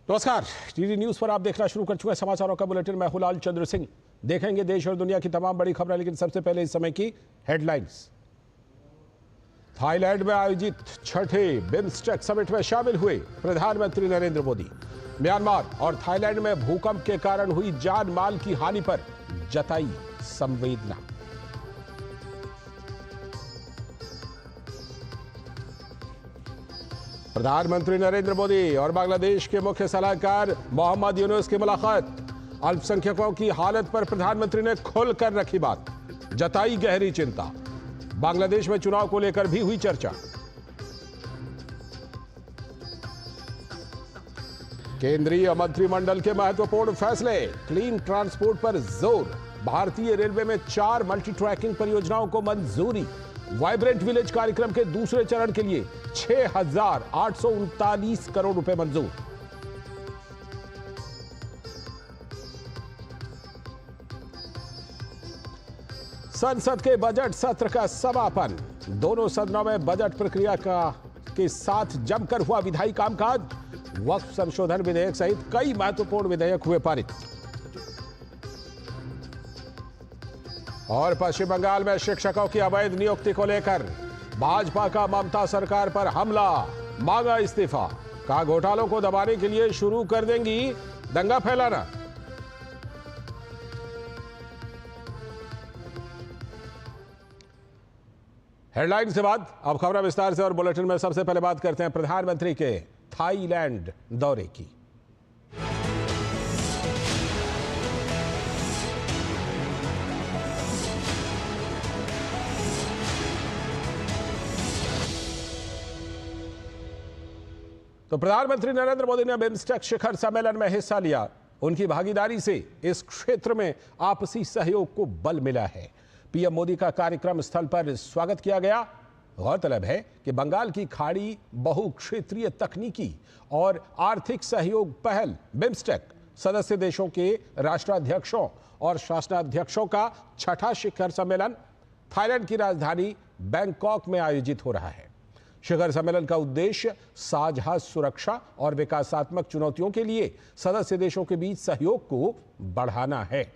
नमस्कार, DD news पर आप देखना शुरू कर चुके हैं समाचारों का बुलेटिन। मैं हुलाल चंद्र सिंह। देखेंगे देश और दुनिया की तमाम बड़ी खबरें, लेकिन सबसे पहले इस समय की हेडलाइंस। थाईलैंड में आयोजित छठे बिम्स्टेक समिट में शामिल हुए प्रधानमंत्री नरेंद्र मोदी। म्यांमार और थाईलैंड में भूकंप के कारण हुई जान माल की हानि पर जताई संवेदना। प्रधानमंत्री नरेंद्र मोदी और बांग्लादेश के मुख्य सलाहकार मोहम्मद यूनुस की मुलाकात। अल्पसंख्यकों की हालत पर प्रधानमंत्री ने खुलकर रखी बात, जताई गहरी चिंता। बांग्लादेश में चुनाव को लेकर भी हुई चर्चा। केंद्रीय मंत्रिमंडल के महत्वपूर्ण फैसले, क्लीन ट्रांसपोर्ट पर जोर। भारतीय रेलवे में 4 मल्टी ट्रैकिंग परियोजनाओं को मंजूरी। वाइब्रेंट विलेज कार्यक्रम के दूसरे चरण के लिए 6,839 करोड़ रुपए मंजूर। संसद के बजट सत्र का समापन। दोनों सदनों में बजट प्रक्रिया के साथ जमकर हुआ विधायी कामकाज। वक्फ संशोधन विधेयक सहित कई महत्वपूर्ण विधेयक हुए पारित। और पश्चिम बंगाल में शिक्षकों की अवैध नियुक्ति को लेकर भाजपा का ममता सरकार पर हमला, मांगा इस्तीफा। कहा घोटालों को दबाने के लिए शुरू कर देंगी दंगा फैलाना। हेडलाइंस के बाद अब खबरें विस्तार से। और बुलेटिन में सबसे पहले बात करते हैं प्रधानमंत्री के थाईलैंड दौरे की। तो प्रधानमंत्री नरेंद्र मोदी ने बिम्स्टेक शिखर सम्मेलन में हिस्सा लिया। उनकी भागीदारी से इस क्षेत्र में आपसी सहयोग को बल मिला है। पीएम मोदी का कार्यक्रम स्थल पर स्वागत किया गया। गौरतलब है कि बंगाल की खाड़ी बहुक्षेत्रीय तकनीकी और आर्थिक सहयोग पहल बिम्स्टेक सदस्य देशों के राष्ट्राध्यक्षों और शासनाध्यक्षों का छठा शिखर सम्मेलन थाईलैंड की राजधानी बैंकॉक में आयोजित हो रहा है। शिखर सम्मेलन का उद्देश्य साझा सुरक्षा और विकासात्मक चुनौतियों के लिए सदस्य देशों के बीच सहयोग को बढ़ाना है।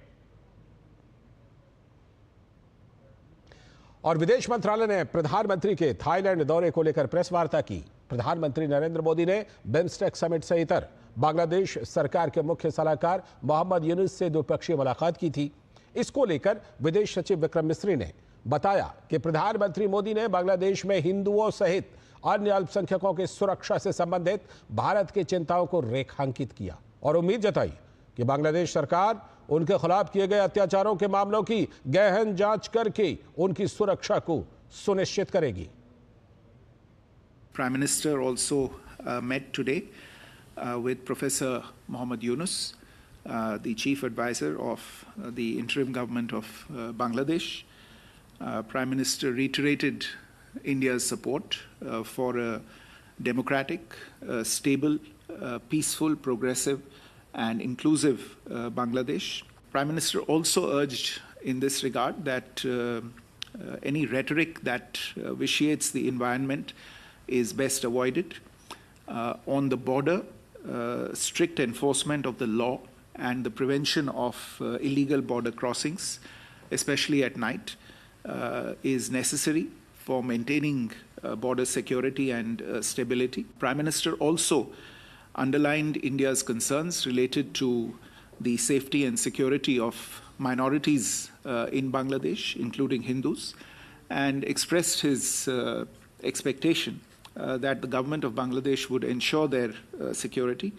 और विदेश मंत्रालय ने प्रधानमंत्री के थाईलैंड दौरे को लेकर प्रेस वार्ता की। प्रधानमंत्री नरेंद्र मोदी ने बिम्स्टेक समिट से इतर बांग्लादेश सरकार के मुख्य सलाहकार मोहम्मद यूनुस से द्विपक्षीय मुलाकात की थी। इसको लेकर विदेश सचिव विक्रम मिस्री ने बताया कि प्रधानमंत्री मोदी ने बांग्लादेश में हिंदुओं सहित अन्य अल्पसंख्यकों की सुरक्षा से संबंधित भारत की चिंताओं को रेखांकित किया और उम्मीद जताई कि बांग्लादेश सरकार उनके खिलाफ किए गए अत्याचारों के मामलों की गहन जांच करके उनकी सुरक्षा को सुनिश्चित करेगी। Prime Minister also met today with Professor Mohammad Yunus, the Chief Advisor of the Interim Government of Bangladesh. Prime Minister reiterated India's support for a democratic, stable, peaceful, progressive and inclusive Bangladesh. Prime Minister also urged in this regard that any rhetoric that vitiates the environment is best avoided. On the border, strict enforcement of the law and the prevention of illegal border crossings, especially at night, is necessary for maintaining border security and stability. Prime Minister also underlined India's concerns related to the safety and security of minorities in Bangladesh, including Hindus, and expressed his expectation that the government of Bangladesh would ensure their security.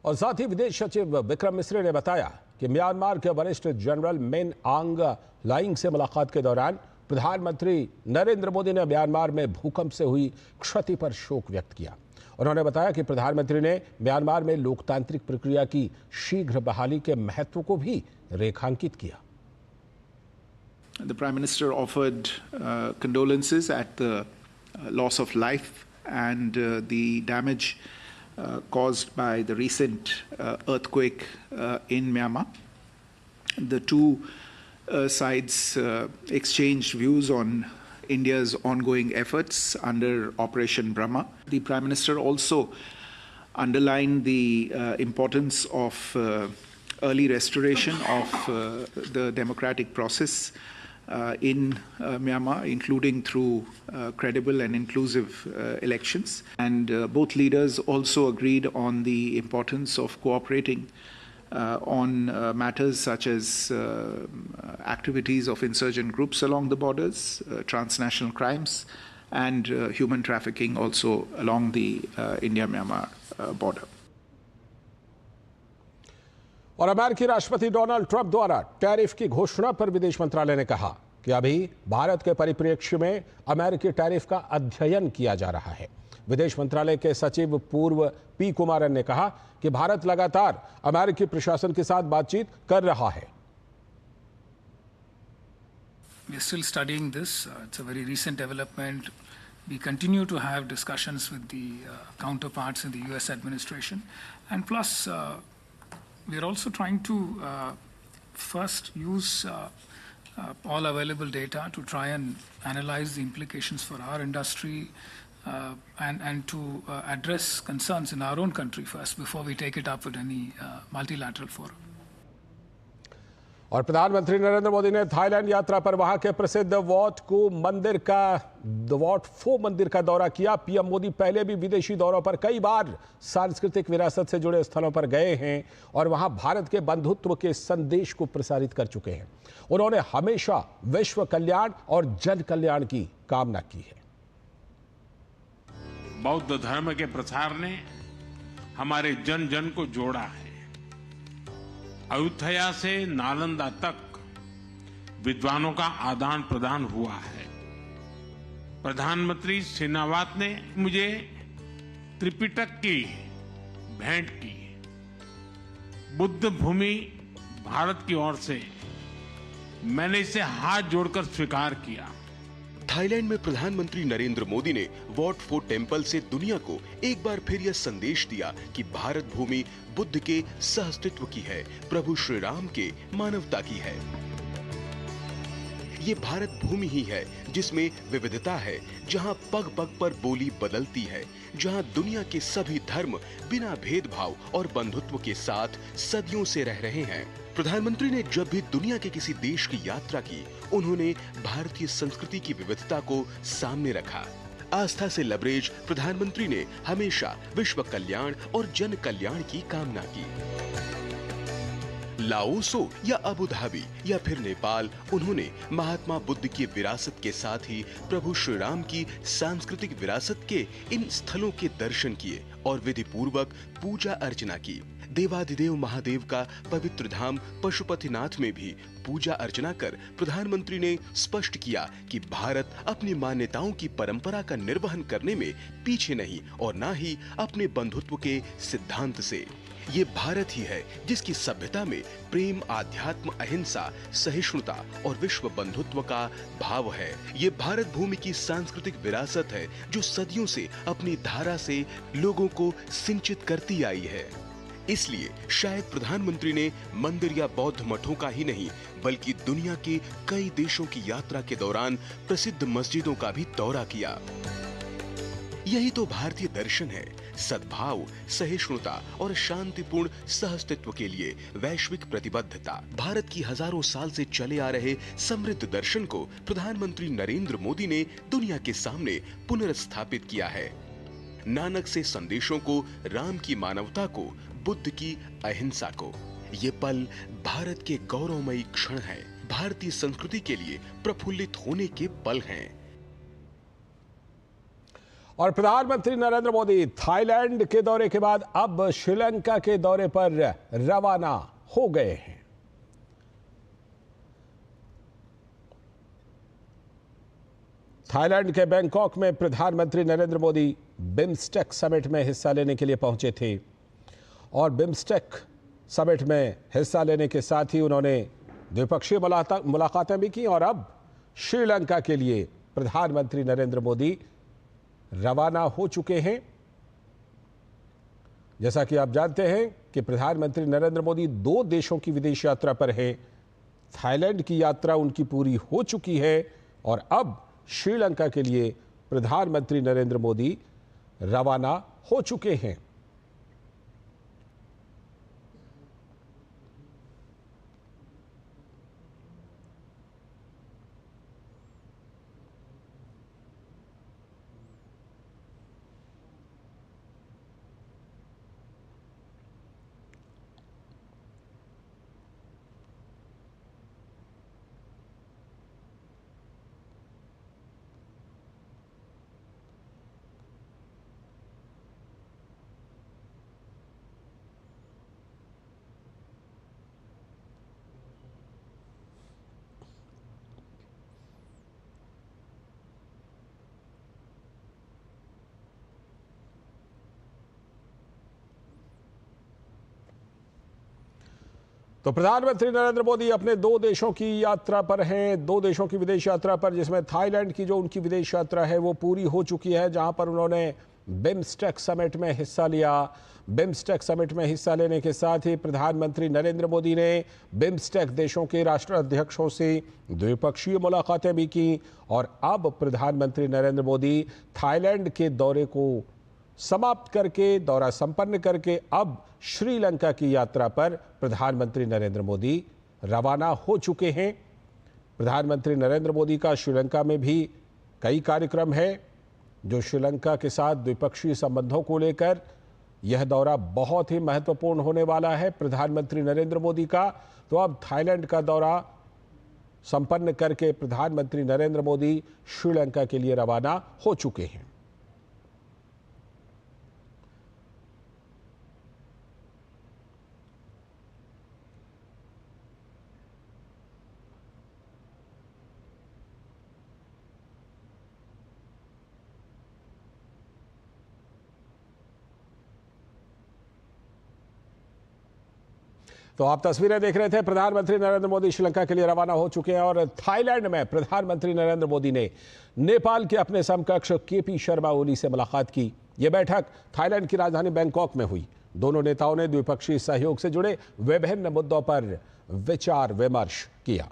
और साथ ही विदेश सचिव विक्रम मिस्री ने बताया कि Myanmar के वरिष्ठ general Min आंग लाइंग से मुलाकात के दौरान प्रधानमंत्री नरेंद्र मोदी ने म्यांमार में भूकंप से हुई क्षति पर शोक व्यक्त किया। उन्होंने बताया कि प्रधानमंत्री ने म्यांमार में लोकतांत्रिक प्रक्रिया की शीघ्र बहाली के महत्व को भी रेखांकित किया। The Prime Minister offered condolences at the loss of life and the damage caused by the recent earthquake in Myanmar. The two sides exchanged views on India's ongoing efforts under Operation Brahma. The Prime Minister also underlined the importance of early restoration of the democratic process in Myanmar, including through credible and inclusive elections. And both leaders also agreed on the importance of cooperating on matters such as activities of insurgent groups along the borders, transnational crimes, and human trafficking also along the India-Myanmar border. और अमेरिकी राष्ट्रपति Donald Trump द्वारा tariff की घोषणा पर विदेश मंत्रालय ने कहा कि अभी भारत के परिप्रेक्ष्य में अमेरिकी टैरिफ का अध्ययन किया जा रहा है। विदेश मंत्रालय के सचिव पूर्व पी कुमारन ने कहा कि भारत लगातार अमेरिकी प्रशासन के साथ बातचीत कर रहा है। We are still studying this. It's a very recent development. We continue to have discussions with the counterparts in the US administration. And plus, we are also trying to first use all available data to try and analyze the implications for our industry and to address concerns in our own country first before we take it up with any multilateral forum. और प्रधानमंत्री नरेंद्र मोदी ने Thailand यात्रा पर वहां के प्रसिद्ध what फो मंदिर का दौरा किया। पीएम मोदी पहले भी विदेशी दौरों पर कई बार सांस्कृतिक विरासत से जुड़े स्थलों पर गए हैं और वहां भारत के बंधुत्व के संदेश को प्रसारित कर चुके हैं। उन्होंने हमेशा विश्व कल्याण और जन कल्याण की कामना की है। बौद्ध धर्म के प्रसार ने हमारे जन जन को जोड़ा है। अयोध्या से नालंदा तक विद्वानों का आदान प्रदान हुआ है। प्रधानमंत्री शेनावत ने मुझे त्रिपिटक की भेंट की। बुद्ध भूमि भारत की ओर से मैंने इसे हाथ जोड़कर स्वीकार किया। थाईलैंड में प्रधानमंत्री नरेंद्र मोदी ने वॉट फो टेम्पल से दुनिया को एक बार फिर यह संदेश दिया कि भारत भूमि बुद्ध के सहअस्तित्व की है, प्रभु श्री राम के मानवता की है। ये भारत भूमि ही है जिसमें विविधता है, जहां पग पग पर बोली बदलती है, जहां दुनिया के सभी धर्म बिना भेदभाव और बंधुत्व के साथ सदियों से रह रहे हैं। प्रधानमंत्री ने जब भी दुनिया के किसी देश की यात्रा की, उन्होंने भारतीय संस्कृति की विविधता को सामने रखा। आस्था से लबरेज प्रधानमंत्री ने हमेशा विश्व कल्याण और जन कल्याण की कामना की। लाओसो या अबू धाबी या फिर नेपाल, उन्होंने महात्मा बुद्ध की विरासत के साथ ही प्रभु श्री राम की सांस्कृतिक विरासत के इन स्थलों के दर्शन किए और विधि पूर्वक पूजा अर्चना की। देवाधिदेव महादेव का पवित्र धाम पशुपतिनाथ में भी पूजा अर्चना कर प्रधानमंत्री ने स्पष्ट किया कि भारत अपनी मान्यताओं की परंपरा का निर्वहन करने में पीछे नहीं और न ही अपने बंधुत्व के सिद्धांत से। ये भारत ही है जिसकी सभ्यता में प्रेम, आध्यात्म, अहिंसा, सहिष्णुता और विश्व बंधुत्व का भाव है। ये भारत भूमि की सांस्कृतिक विरासत है जो सदियों से अपनी धारा से लोगों को सिंचित करती आई है। इसलिए शायद प्रधानमंत्री ने मंदिर या बौद्ध मठों का ही नहीं बल्कि दुनिया के कई देशों की यात्रा के दौरान प्रसिद्ध मस्जिदों का भी दौरा किया। यही तो भारतीय दर्शन है, सद्भाव, सहिष्णुता और शांतिपूर्ण सहअस्तित्व के लिए वैश्विक प्रतिबद्धता। भारत की हजारों साल से चले आ रहे समृद्ध दर्शन को प्रधानमंत्री नरेंद्र मोदी ने दुनिया के सामने पुनर्स्थापित किया है। नानक से संदेशों को, राम की मानवता को, बुद्ध की अहिंसा को। ये पल भारत के गौरवमयी क्षण हैं, भारतीय संस्कृति के लिए प्रफुल्लित होने के पल हैं। और प्रधानमंत्री नरेंद्र मोदी थाईलैंड के दौरे के बाद अब श्रीलंका के दौरे पर रवाना हो गए हैं। थाईलैंड के बैंकॉक में प्रधानमंत्री नरेंद्र मोदी बिम्स्टेक समिट में हिस्सा लेने के लिए पहुंचे थे और बिम्स्टेक समिट में हिस्सा लेने के साथ ही उन्होंने द्विपक्षीय मुलाकातें भी की और अब श्रीलंका के लिए प्रधानमंत्री नरेंद्र मोदी रवाना हो चुके हैं। जैसा कि आप जानते हैं कि प्रधानमंत्री नरेंद्र मोदी 2 देशों की विदेश यात्रा पर हैं। थाईलैंड की यात्रा उनकी पूरी हो चुकी है और अब श्रीलंका के लिए प्रधानमंत्री नरेंद्र मोदी रवाना हो चुके हैं। तो प्रधानमंत्री नरेंद्र मोदी अपने 2 देशों की यात्रा पर हैं, 2 देशों की विदेश यात्रा पर, जिसमें थाईलैंड की जो उनकी विदेश यात्रा है वो पूरी हो चुकी है, जहां पर उन्होंने बिम्स्टेक समिट में हिस्सा लिया। बिम्स्टेक समिट में हिस्सा लेने के साथ ही प्रधानमंत्री नरेंद्र मोदी ने बिम्स्टेक देशों के राष्ट्राध्यक्षों से द्विपक्षीय मुलाकातें भी की और अब प्रधानमंत्री नरेंद्र मोदी थाईलैंड के दौरे को समाप्त करके, दौरा संपन्न करके अब श्रीलंका की यात्रा पर प्रधानमंत्री नरेंद्र मोदी रवाना हो चुके हैं। प्रधानमंत्री नरेंद्र मोदी का श्रीलंका में भी कई कार्यक्रम है, जो श्रीलंका के साथ द्विपक्षीय संबंधों को लेकर यह दौरा बहुत ही महत्वपूर्ण होने वाला है प्रधानमंत्री नरेंद्र मोदी का। तो अब थाईलैंड का दौरा संपन्न करके प्रधानमंत्री नरेंद्र मोदी श्रीलंका के लिए रवाना हो चुके हैं। तो आप तस्वीरें देख रहे थे, प्रधानमंत्री नरेंद्र मोदी श्रीलंका के लिए रवाना हो चुके हैं और थाईलैंड में प्रधानमंत्री नरेंद्र मोदी ने नेपाल के अपने समकक्ष केपी शर्मा ओली से मुलाकात की। यह बैठक थाईलैंड की राजधानी बैंकॉक में हुई। दोनों नेताओं ने द्विपक्षीय सहयोग से जुड़े विभिन्न मुद्दों पर विचार विमर्श किया।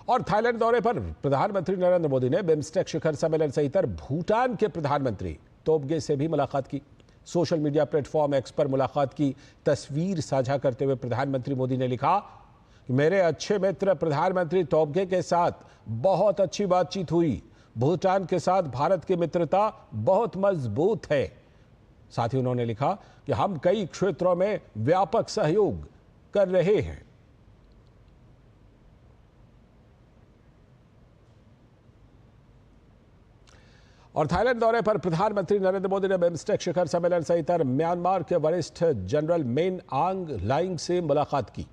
और थाईलैंड दौरे पर प्रधानमंत्री नरेंद्र मोदी ने बिम्स्टेक शिखर सम्मेलन सहित भूटान के प्रधानमंत्री तोबगे से भी मुलाकात की। सोशल मीडिया प्लेटफॉर्म एक्स पर मुलाकात की तस्वीर साझा करते हुए प्रधानमंत्री मोदी ने लिखा कि मेरे अच्छे मित्र प्रधानमंत्री तोबगे के साथ बहुत अच्छी बातचीत हुई। भूटान के साथ भारत की मित्रता बहुत मजबूत है। साथ ही उन्होंने लिखा कि हम कई क्षेत्रों में व्यापक सहयोग कर रहे हैं। और थाईलैंड दौरे पर प्रधानमंत्री नरेंद्र मोदी ने बिम्स्टेक शिखर सम्मेलन सहित म्यांमार के वरिष्ठ जनरल मेन आंग लाइंग से मुलाकात की।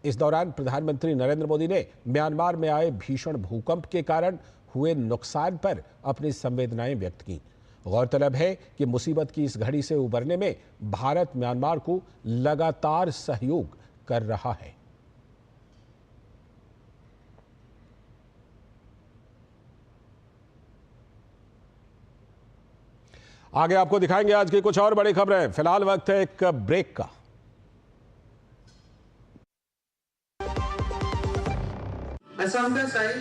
इस दौरान प्रधानमंत्री नरेंद्र मोदी ने म्यांमार में आए भीषण भूकंप के कारण हुए नुकसान पर अपनी संवेदनाएं व्यक्त की। गौरतलब है कि मुसीबत की इस घड़ी से उबरने में भारत म्यांमार को लगातार सहयोग कर रहा है। आगे आपको दिखाएंगे आज की कुछ और बड़ी खबरें। फिलहाल वक्त है एक ब्रेक का। असम का चाय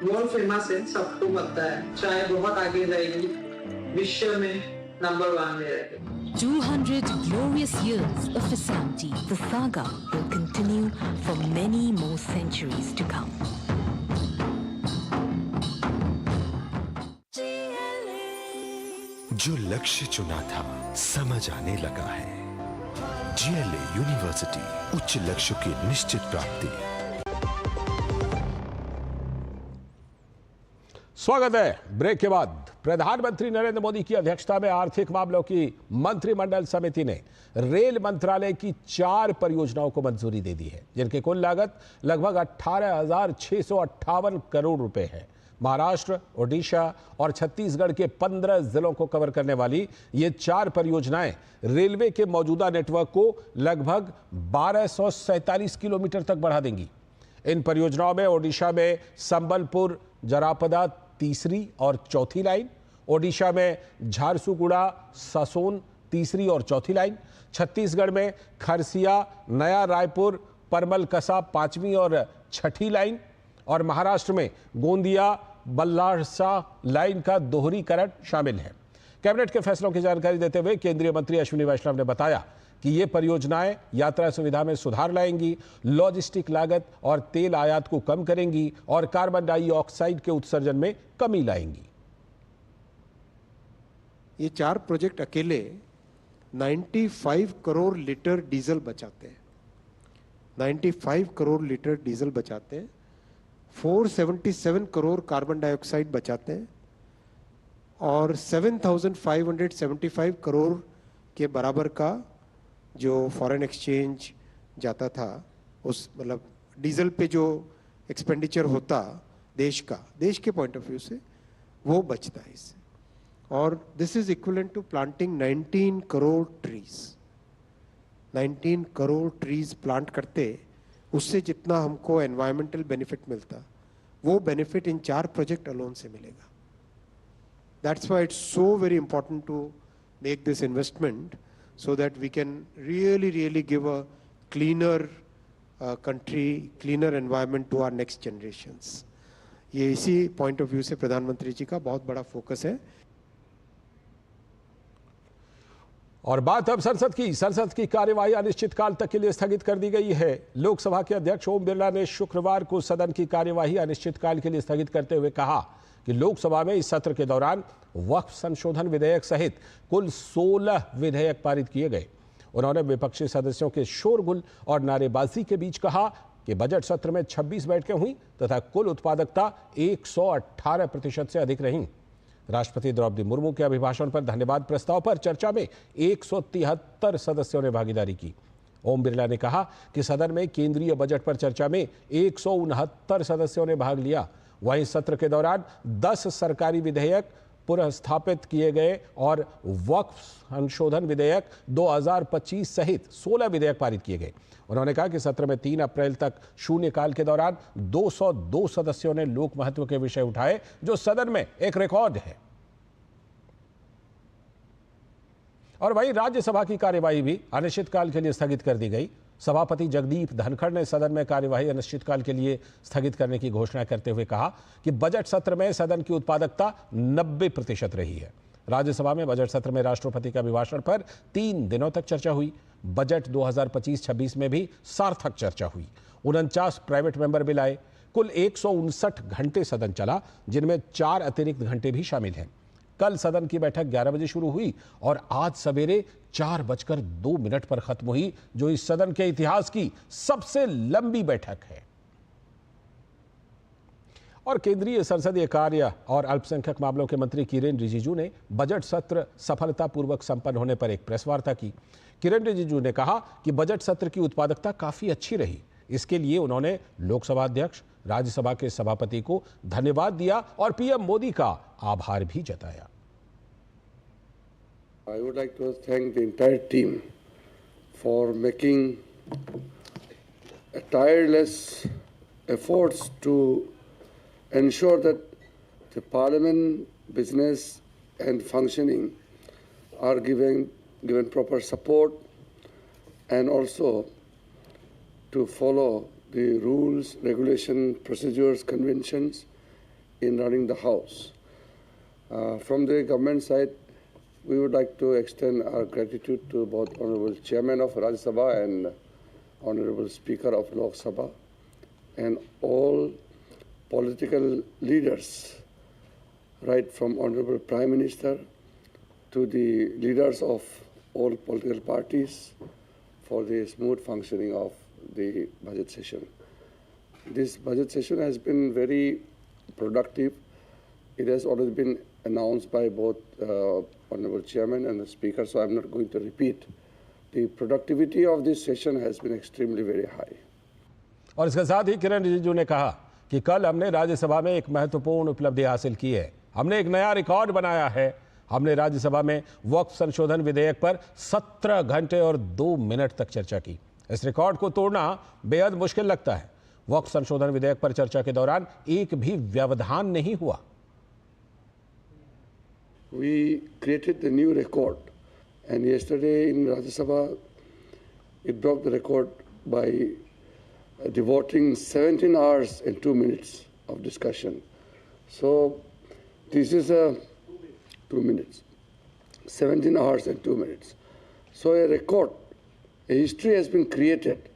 बहुत फेमस है, सबको पता है। चाय बहुत आगे रहेगी, विश्व में नंबर 1 में रहेगी। 200 glorious years of Assam tea. The saga will continue for many more centuries to come. जो लक्ष्य चुना था समझ आने लगा है। GLA यूनिवर्सिटी, उच्च लक्ष्य की निश्चित प्राप्ति। स्वागत है ब्रेक के बाद। प्रधानमंत्री नरेंद्र मोदी की अध्यक्षता में आर्थिक मामलों की मंत्रिमंडल समिति ने रेल मंत्रालय की 4 परियोजनाओं को मंजूरी दे दी है, जिनकी कुल लागत लगभग 18,658 करोड़ रुपए है। महाराष्ट्र, ओडिशा और छत्तीसगढ़ के 15 जिलों को कवर करने वाली ये 4 परियोजनाएं रेलवे के मौजूदा नेटवर्क को लगभग 1247 किलोमीटर तक बढ़ा देंगी। इन परियोजनाओं में ओडिशा में संबलपुर जरापदा 3री और 4थी लाइन, ओडिशा में झारसुगुड़ा ससोन 3री और 4थी लाइन, छत्तीसगढ़ में खरसिया नया रायपुर परमल कसा 5वीं और 6ठी लाइन और महाराष्ट्र में गोंदिया बल्लारसा लाइन का दोहरीकरण शामिल है। कैबिनेट के फैसलों की जानकारी देते हुए केंद्रीय मंत्री अश्विनी वैष्णव ने बताया कि ये परियोजनाएं यात्रा सुविधा में सुधार लाएंगी, लॉजिस्टिक लागत और तेल आयात को कम करेंगी और कार्बन डाइऑक्साइड के उत्सर्जन में कमी लाएंगी। ये 4 प्रोजेक्ट अकेले 95 करोड़ लीटर डीजल बचाते हैं। 95 करोड़ लीटर डीजल बचाते हैं, 477 करोड़ कार्बन डाइऑक्साइड बचाते हैं और 7,575 करोड़ के बराबर का जो फॉरेन एक्सचेंज जाता था, उस मतलब डीजल पे जो एक्सपेंडिचर होता देश का, देश के पॉइंट ऑफ व्यू से वो बचता है इससे। और this is equivalent to planting 19 crore trees. 19 crore trees plant करते, उससे जितना हमको environmental benefit मिलता, वो benefit इन 4 project alone से मिलेगा. That's why it's so very important to make this investment so that we can really give a cleaner country, cleaner environment to our next generations. ये इसी point of view से प्रधानमंत्री जी का बहुत बड़ा focus है. और बात अब संसद की कार्यवाही अनिश्चितकाल तक के लिए स्थगित कर दी गई है. लोकसभा के अध्यक्ष ओम बिरला ने शुक्रवार को सदन की कार्यवाही अनिश्चितकाल के लिए स्थगित करते हुए कहा कि लोकसभा में इस सत्र के दौरान वक्फ संशोधन विधेयक सहित कुल 16 विधेयक पारित किए गए. उन्होंने विपक्षी सदस्यों के शोरगुल और नारेबाजी के बीच कहा कि बजट सत्र में 26 बैठकें हुई तथा कुल उत्पादकता 118% से अधिक रही. राष्ट्रपति द्रौपदी मुर्मू के अभिभाषण पर धन्यवाद प्रस्ताव पर चर्चा में 173 सदस्यों ने भागीदारी की. ओम बिरला ने कहा कि सदन में केंद्रीय बजट पर चर्चा में 169 सदस्यों ने भाग लिया. वहीं सत्र के दौरान 10 सरकारी विधेयक पुनर्स्थापित किए गए और वक्फ संशोधन विधेयक 2025 सहित 16 विधेयक पारित किए गए. उन्होंने कहा कि सत्र में 3 अप्रैल तक शून्यकाल के दौरान 202 सदस्यों ने लोक महत्व के विषय उठाए, जो सदन में एक रिकॉर्ड है. और वहीं राज्यसभा की कार्यवाही भी अनिश्चितकाल के लिए स्थगित कर दी गई. सभापति जगदीप धनखड़ ने सदन में कार्यवाही अनिश्चितकाल के लिए स्थगित करने की घोषणा करते हुए कहा कि बजट सत्र में सदन की उत्पादकता 90% रही है. राज्यसभा में बजट सत्र में राष्ट्रपति के अभिभाषण पर 3 दिनों तक चर्चा हुई. बजट 2025-26 में भी सार्थक चर्चा हुई. 49 प्राइवेट मेंबर बिल आए. कुल 159 घंटे सदन चला, जिनमें 4 अतिरिक्त घंटे भी शामिल हैं. कल सदन की बैठक 11 बजे शुरू हुई और आज सवेरे 4:02 पर खत्म हुई, जो इस सदन के इतिहास की सबसे लंबी बैठक है. और केंद्रीय संसदीय कार्य और अल्पसंख्यक मामलों के मंत्री किरेन रिजिजू ने बजट सत्र सफलतापूर्वक संपन्न होने पर एक प्रेस वार्ता की. किरेन रिजिजू ने कहा कि बजट सत्र की उत्पादकता काफी अच्छी रही. इसके लिए उन्होंने लोकसभा अध्यक्ष, राज्यसभा के सभापति को धन्यवाद दिया और पीएम मोदी का आभार भी जताया. I would like to thank the entire team for making tireless efforts to ensure that the Parliament business and functioning are given proper support, and also to follow the rules, regulation, procedures, conventions in running the House. From the government side, we would like to extend our gratitude to both Honorable Chairman of Rajya Sabha and Honorable Speaker of Lok Sabha and all political leaders, right from Honorable Prime Minister to the leaders of all political parties, for the smooth functioning of the budget session. This budget session has been very productive. It has already been announced by both Honorable Chairman and the Speaker, so I'm not going to repeat. The productivity of this session has been extremely very high. और इसके साथ ही किरेन रिजिजू ने कहा कि कल हमने राज्यसभा में एक महत्वपूर्ण उपलब्धि हासिल की है. हमने एक नया रिकॉर्ड बनाया है. हमने राज्यसभा में वक्फ संशोधन विधेयक पर 17 घंटे और 2 मिनट तक चर्चा की. इस रिकॉर्ड को तोड़ना बेहद मुश्किल लगता है. वक्फ संशोधन विधेयक पर चर्चा के दौरान एक भी व्यवधान नहीं हुआ. We created the new record, and yesterday in Rajya Sabha, it broke the record by devoting 17 hours and 2 minutes of discussion. So this is 2 minutes, 17 hours and 2 minutes. So a record, a history has been created,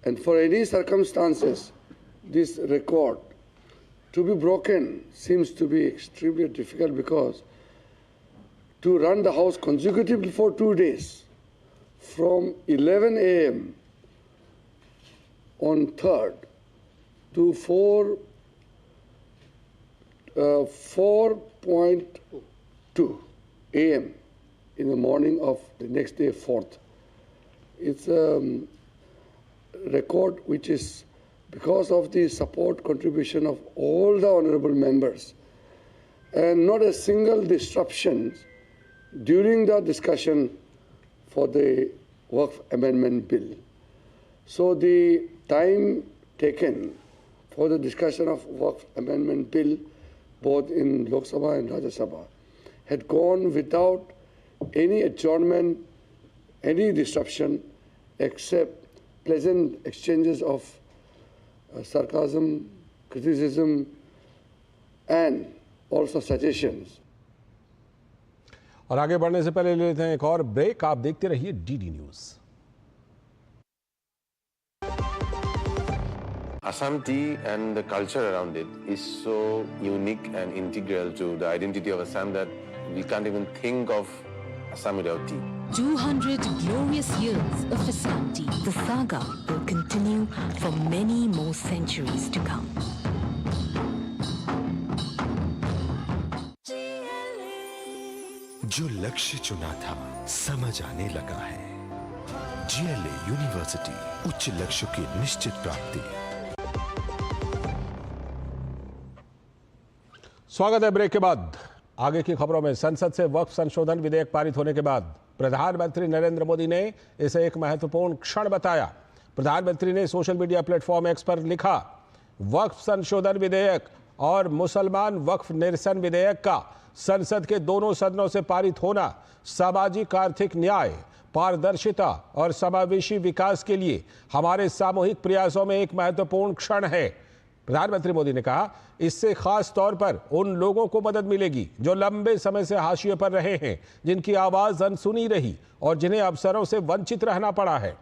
and for any circumstances, this record to be broken seems to be extremely difficult, because to run the House consecutively for 2 days, from 11 a.m. on 3rd to 4:02 a.m. in the morning of the next day, 4th. It's a record which is because of the support contribution of all the honorable members and not a single disruption during the discussion for the Waqf Amendment Bill. So the time taken for the discussion of Waqf Amendment Bill, both in Lok Sabha and Rajya Sabha, had gone without any adjournment, any disruption, except pleasant exchanges of sarcasm, criticism, and also suggestions. और आगे बढ़ने से पहले लेते हैं एक और break. आप देखते रहिए DD news. Assam tea and the culture around it is so unique and integral to the identity of Assam that we can't even think of Assam without tea. 200 glorious years of Assam tea. The saga will continue for many more centuries to come. जो लक्ष्य चुना था समझ आने लगा है। GLA university, उच्च लक्ष्य की निश्चित प्राप्ति। स्वागत है ब्रेक के बाद। आगे की खबरों में, संसद से वक्फ संशोधन विधेयक पारित होने के बाद प्रधानमंत्री नरेंद्र मोदी ने इसे एक महत्वपूर्ण क्षण बताया। प्रधानमंत्री ने सोशल मीडिया प्लेटफॉर्म एक्स पर लिखा, वक्फ संशोधन विधेयक और मुसलमान वक्फ निरसन विधेयक का संसद के दोनों सदनों से पारित होना सामाजिक आर्थिक न्याय, पारदर्शिता और समावेशी विकास के लिए हमारे सामूहिक प्रयासों में एक महत्वपूर्ण क्षण है। प्रधानमंत्री मोदी ने कहा, इससे खास तौर पर उन लोगों को मदद मिलेगी जो लंबे समय से हाशिए पर रहे हैं, जिनकी आवाज अनसुनी रही और जिन्हें अवसरों से वंचित रहना पड़ा है।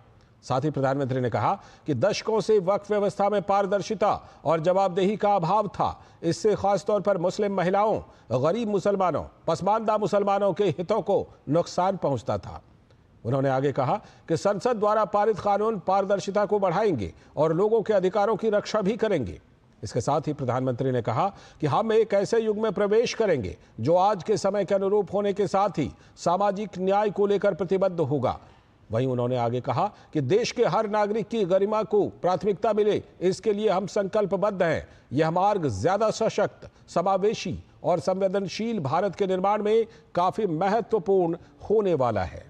साथ ही प्रधानमंत्री ने कहा कि दशकों से वक्फ व्यवस्था में पारदर्शिता और जवाबदेही का अभाव था। इससे खासतौर पर मुस्लिम महिलाओं, गरीब मुसलमानों, पसमानदा मुसलमानों के हितों को नुकसान पहुंचता था। उन्होंने आगे कहा कि संसद द्वारा पारित कानून पारदर्शिता को बढ़ाएंगे और लोगों के अधिकारों की रक्षा भी करेंगे। इसके साथ ही प्रधानमंत्री ने कहा कि हम एक ऐसे युग में प्रवेश करेंगे जो आज के समय के अनुरूप होने के साथ ही सामाजिक न्याय को लेकर प्रतिबद्ध होगा। वहीं उन्होंने आगे कहा कि देश के हर नागरिक की गरिमा को प्राथमिकता मिले, इसके लिए हम संकल्पबद्ध हैं। यह मार्ग ज्यादा सशक्त, समावेशी और संवेदनशील भारत के निर्माण में काफी महत्वपूर्ण होने वाला है।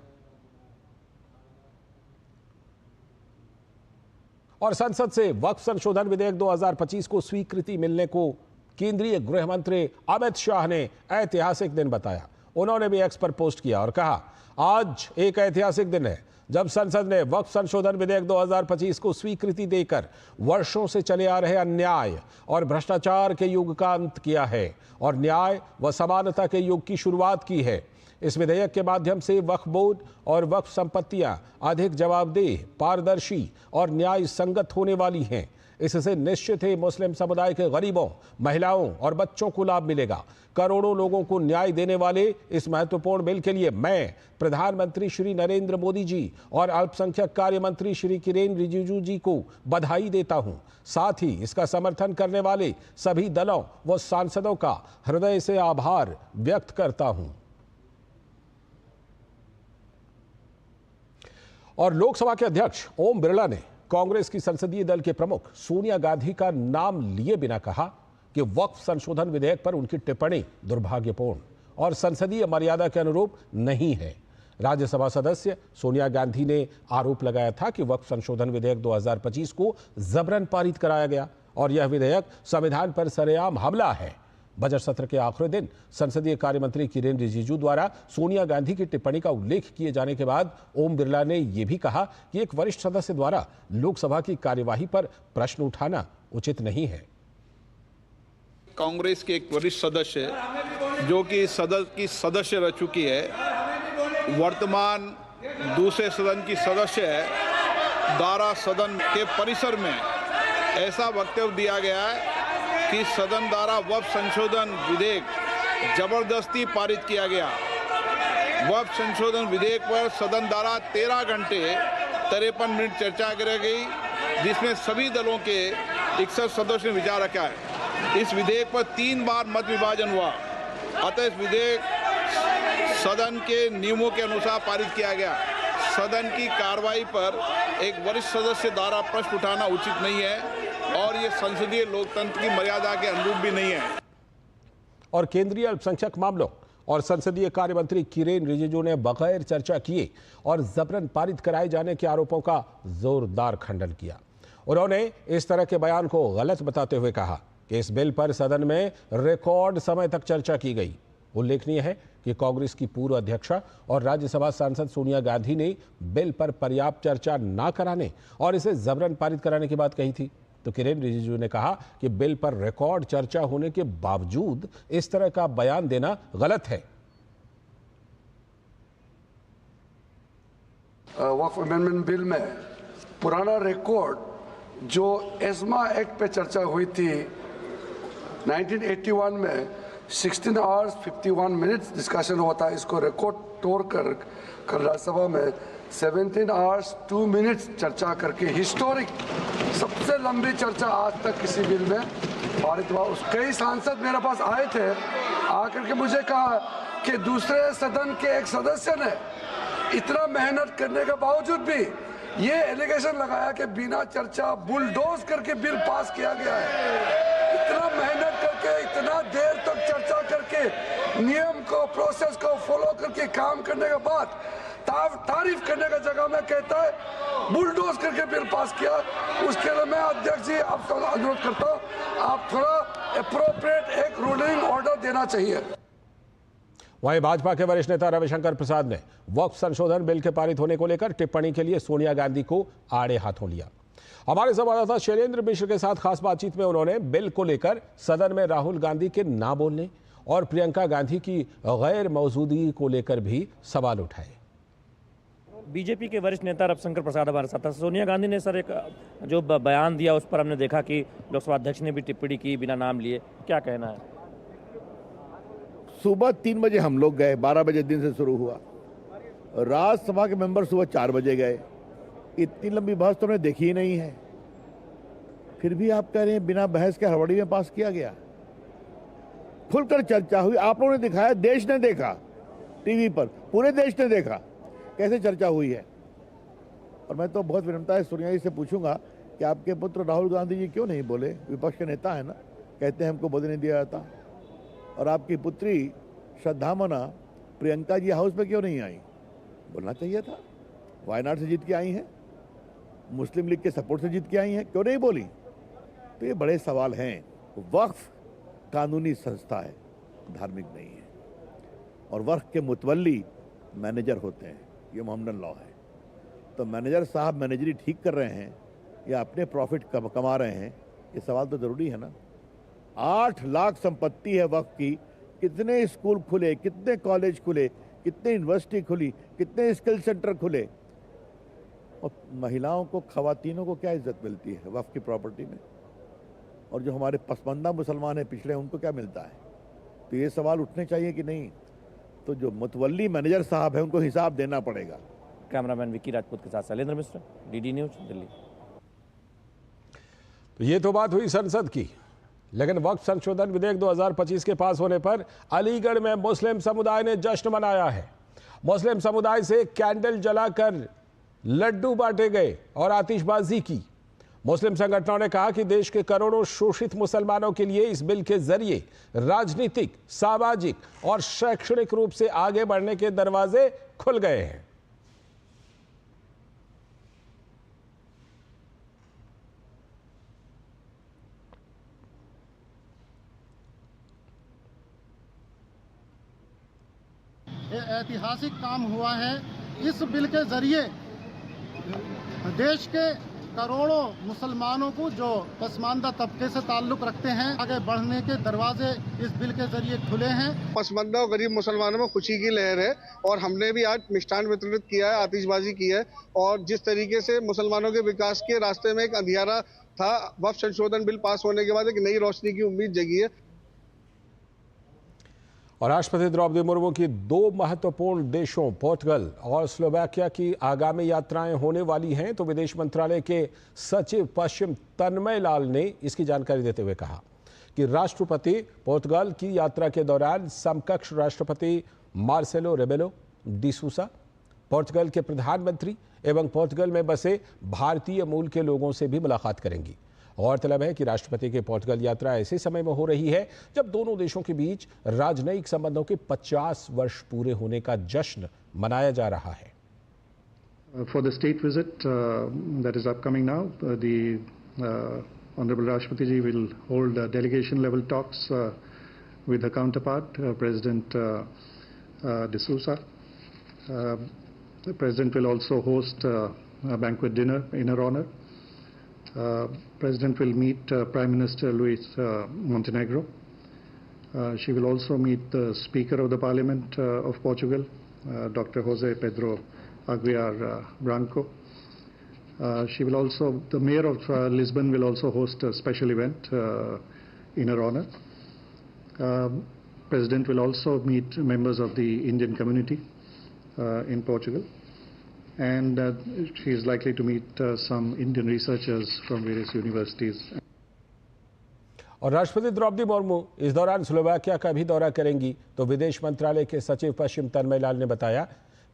और संसद से वक्फ संशोधन विधेयक 2025 को स्वीकृति मिलने को केंद्रीय गृह मंत्री अमित शाह ने ऐतिहासिक दिन बताया। उन्होंने भी एक्स पर पोस्ट किया और कहा, आज एक ऐतिहासिक दिन है जब संसद ने वक्फ संशोधन विधेयक 2025 को स्वीकृति देकर वर्षों से चले आ रहे अन्याय और भ्रष्टाचार के युग का अंत किया है और न्याय व समानता के युग की शुरुआत की है। इस विधेयक के माध्यम से वक्फ बोर्ड और वक्फ संपत्तियां अधिक जवाबदेह, पारदर्शी और न्याय संगत होने वाली हैं। इससे निश्चित ही मुस्लिम समुदाय के गरीबों, महिलाओं और बच्चों को लाभ मिलेगा। करोड़ों लोगों को न्याय देने वाले इस महत्वपूर्ण बिल के लिए मैं प्रधानमंत्री श्री नरेंद्र मोदी जी और अल्पसंख्यक कार्य मंत्री श्री किरेन रिजिजू जी को बधाई देता हूं। साथ ही इसका समर्थन करने वाले सभी दलों व सांसदों का हृदय से आभार व्यक्त करता हूं। और लोकसभा के अध्यक्ष ओम बिरला ने कांग्रेस की संसदीय दल के प्रमुख सोनिया गांधी का नाम लिए बिना कहा कि वक्फ संशोधन विधेयक पर उनकी टिप्पणी दुर्भाग्यपूर्ण और संसदीय मर्यादा के अनुरूप नहीं है। राज्यसभा सदस्य सोनिया गांधी ने आरोप लगाया था कि वक्फ संशोधन विधेयक 2025 को जबरन पारित कराया गया और यह विधेयक संविधान पर सरेआम हमला है। बजट सत्र के आखिरी दिन संसदीय कार्य मंत्री किरेन रिजिजू द्वारा सोनिया गांधी की टिप्पणी का उल्लेख किए जाने के बाद ओम बिरला ने यह भी कहा कि एक वरिष्ठ सदस्य द्वारा लोकसभा की कार्यवाही पर प्रश्न उठाना उचित नहीं है। कांग्रेस के एक वरिष्ठ सदस्य जो कि सदन की सदस्य रह चुकी है, वर्तमान दूसरे सदन की सदस्य है, द्वारा सदन के परिसर में ऐसा वक्तव्य दिया गया है कि सदन द्वारा वक्फ संशोधन विधेयक जबरदस्ती पारित किया गया। वक्फ संशोधन विधेयक पर सदन द्वारा 13 घंटे 53 मिनट चर्चा की गई, जिसमें सभी दलों के 61 सदस्यों ने विचार रखा है। इस विधेयक पर 3 बार मत विभाजन हुआ, अतः इस विधेयक सदन के नियमों के अनुसार पारित किया गया। सदन की कार्रवाई पर एक वरिष्ठ सदस्य द्वारा प्रश्न उठाना उचित नहीं है और ये संसदीय लोकतंत्र की मर्यादा के अनुरूप भी नहीं है। और केंद्रीय अल्पसंख्यक मामलों और संसदीय कार्य मंत्री किरेन रिजिजू ने बगैर चर्चा किए और जबरन पारित कराए जाने के आरोपों का जोरदार खंडन किया। उन्होंने इस तरह के बयान को गलत बताते हुए कहा कि इस बिल पर सदन में रिकॉर्ड समय तक चर्चा की गई। उल्लेखनीय है कि कांग्रेस की पूर्व अध्यक्षा और राज्यसभा सांसद सोनिया गांधी ने बिल पर पर्याप्त चर्चा न कराने और इसे जबरन पारित कराने की बात कही थी। तो किरेन रिजिजू ने कहा कि बिल पर रिकॉर्ड चर्चा होने के बावजूद इस तरह का बयान देना गलत है। वक्फ अमेंडमेंट बिल में पुराना रिकॉर्ड जो एस्मा एक्ट पे चर्चा हुई थी 1981 में 16 आवर्स 51 मिनट्स डिस्कशन हुआ था, इसको रिकॉर्ड तोड़ कर राज्यसभा में 17 आवर्स 2 मिनट्स चर्चा करके हिस्टोरिक सबसे लंबी चर्चा आज तक किसी बिल में पारित हुआ। कई सांसद मेरे पास आए थे, आकर के मुझे कहा कि दूसरे सदन के एक सदस्य ने इतना मेहनत करने के बावजूद भी ये एलिगेशन लगाया कि बिना चर्चा बुलडोज करके बिल पास किया गया है। इतना मेहनत करके इतना देर तक चर्चा करके नियम को प्रोसेस को फॉलो करके काम करने के बाद तारीफ करने का जगह में कहता है बुलडोज करके बिल पास किया। उसके लिए मैं अध्यक्ष जी आपका अनुरोध करता हूँ, आप थोड़ा एप्रोप्रिएट एक रूलिंग ऑर्डर देना चाहिए। वहीं भाजपा के वरिष्ठ नेता रविशंकर प्रसाद ने वक्फ संशोधन बिल के पारित होने को लेकर टिप्पणी के लिए सोनिया गांधी को आड़े हाथों लिया। हमारे संवाददाता शैलेंद्र मिश्र के साथ खास बातचीत में उन्होंने बिल को लेकर सदन में राहुल गांधी के ना बोलने और प्रियंका गांधी की गैर मौजूदगी को लेकर भी सवाल उठाए। बीजेपी के वरिष्ठ नेता रविशंकर प्रसाद हमारे साथ था। सोनिया गांधी ने सर एक जो बयान दिया उस पर हमने देखा कि लोकसभा अध्यक्ष ने भी टिप्पणी की बिना नाम लिए, क्या कहना है? सुबह 3 बजे हम लोग गए, 12 बजे दिन से शुरू हुआ। राज्यसभा के मेंबर सुबह 4 बजे गए। इतनी लंबी बहस तो उन्हें देखी ही नहीं है, फिर भी आप कह रहे हैं बिना बहस के हड़बड़ी में पास किया गया। खुलकर चर्चा हुई, आप लोगों ने दिखाया, देश ने देखा, टीवी पर पूरे देश ने देखा कैसे चर्चा हुई है। और मैं तो बहुत विनम्रता है सोनिया जी से पूछूंगा कि आपके पुत्र राहुल गांधी जी क्यों नहीं बोले? विपक्ष के नेता है ना, कहते हैं हमको बोलने नहीं दिया जाता। और आपकी पुत्री श्रद्धामना प्रियंका जी हाउस में क्यों नहीं आई? बोलना चाहिए था। वायनाड से जीत के आई हैं, मुस्लिम लीग के सपोर्ट से जीत के आई हैं, क्यों नहीं बोली? तो ये बड़े सवाल हैं। वक्फ कानूनी संस्था है, धार्मिक नहीं है। और वक्फ के मुतवल्ली मैनेजर होते हैं, ये मोहम्मदन लॉ है। तो मैनेजर साहब मैनेजरी ठीक कर रहे हैं या अपने प्रॉफिट कमा रहे हैं, ये सवाल तो ज़रूरी है ना। 8 लाख संपत्ति है वक्फ की। कितने स्कूल खुले, कितने कॉलेज खुले, कितने यूनिवर्सिटी खुली, कितने स्किल सेंटर खुले। और महिलाओं को, खवातीनों को क्या इज्जत मिलती है वक्फ की प्रॉपर्टी में? और जो हमारे पसमानदा मुसलमान हैं, पिछड़े, उनको क्या मिलता है? तो ये सवाल उठने चाहिए कि नहीं? तो जो मुतवल्ली मैनेजर साहब है उनको हिसाब देना पड़ेगा। कैमरामैन विक्की राजपूत के साथ शैलेंद्र मिश्र, डीडी न्यूज, दिल्ली। तो ये तो बात हुई संसद की, लेकिन वक्फ संशोधन विधेयक 2025 के पास होने पर अलीगढ़ में मुस्लिम समुदाय ने जश्न मनाया है। मुस्लिम समुदाय से कैंडल जलाकर लड्डू बांटे गए और आतिशबाजी की। मुस्लिम संगठनों ने कहा कि देश के करोड़ों शोषित मुसलमानों के लिए इस बिल के जरिए राजनीतिक, सामाजिक और शैक्षणिक रूप से आगे बढ़ने के दरवाजे खुल गए हैं। ऐतिहासिक काम हुआ है। इस बिल के जरिए देश के करोड़ों मुसलमानों को जो पसमानदा तबके से ताल्लुक रखते हैं, आगे बढ़ने के दरवाजे इस बिल के जरिए खुले हैं। पसमानदा और गरीब मुसलमानों में खुशी की लहर है और हमने भी आज मिष्ठान वितरित किया है, आतिशबाजी की है। और जिस तरीके से मुसलमानों के विकास के रास्ते में एक अंधियारा था, वक्फ संशोधन बिल पास होने के बाद एक नई रोशनी की उम्मीद जगी है। और राष्ट्रपति द्रौपदी मुर्मू की 2 महत्वपूर्ण देशों पोर्टुगल और स्लोवाकिया की आगामी यात्राएं होने वाली हैं। तो विदेश मंत्रालय के सचिव पश्चिम तन्मय लाल ने इसकी जानकारी देते हुए कहा कि राष्ट्रपति पोर्टुगल की यात्रा के दौरान समकक्ष राष्ट्रपति मार्सेलो रेबेलो डी सूसा, पोर्टुगल के प्रधानमंत्री एवं पोर्टुगल में बसे भारतीय मूल के लोगों से भी मुलाकात करेंगी। गौरतलब है कि राष्ट्रपति की पोर्टुगल यात्रा ऐसे समय में हो रही है जब दोनों देशों के बीच राजनयिक संबंधों के 50 वर्ष पूरे होने का जश्न मनाया जा रहा है। For the state visit that is upcoming now, the Honorable Rashtrapati Ji will hold delegation level talks with the counterpart, President De Sousa. The President will also host a banquet dinner in her honor. President will meet Prime Minister Luis Montenegro. She will also meet the Speaker of the Parliament of Portugal, Dr. Jose Pedro Aguiar Branco. She will also, the Mayor of Lisbon will also host a special event in her honor. President will also meet members of the Indian community in Portugal, and she is likely to meet some Indian researchers from various universities. और राष्ट्रपति द्रौपदी मुर्मू इस दौरान Slovakia का भी दौरा करेंगी। तो विदेश मंत्रालय के सचिव पश्चिम तन्मयलाल ने बताया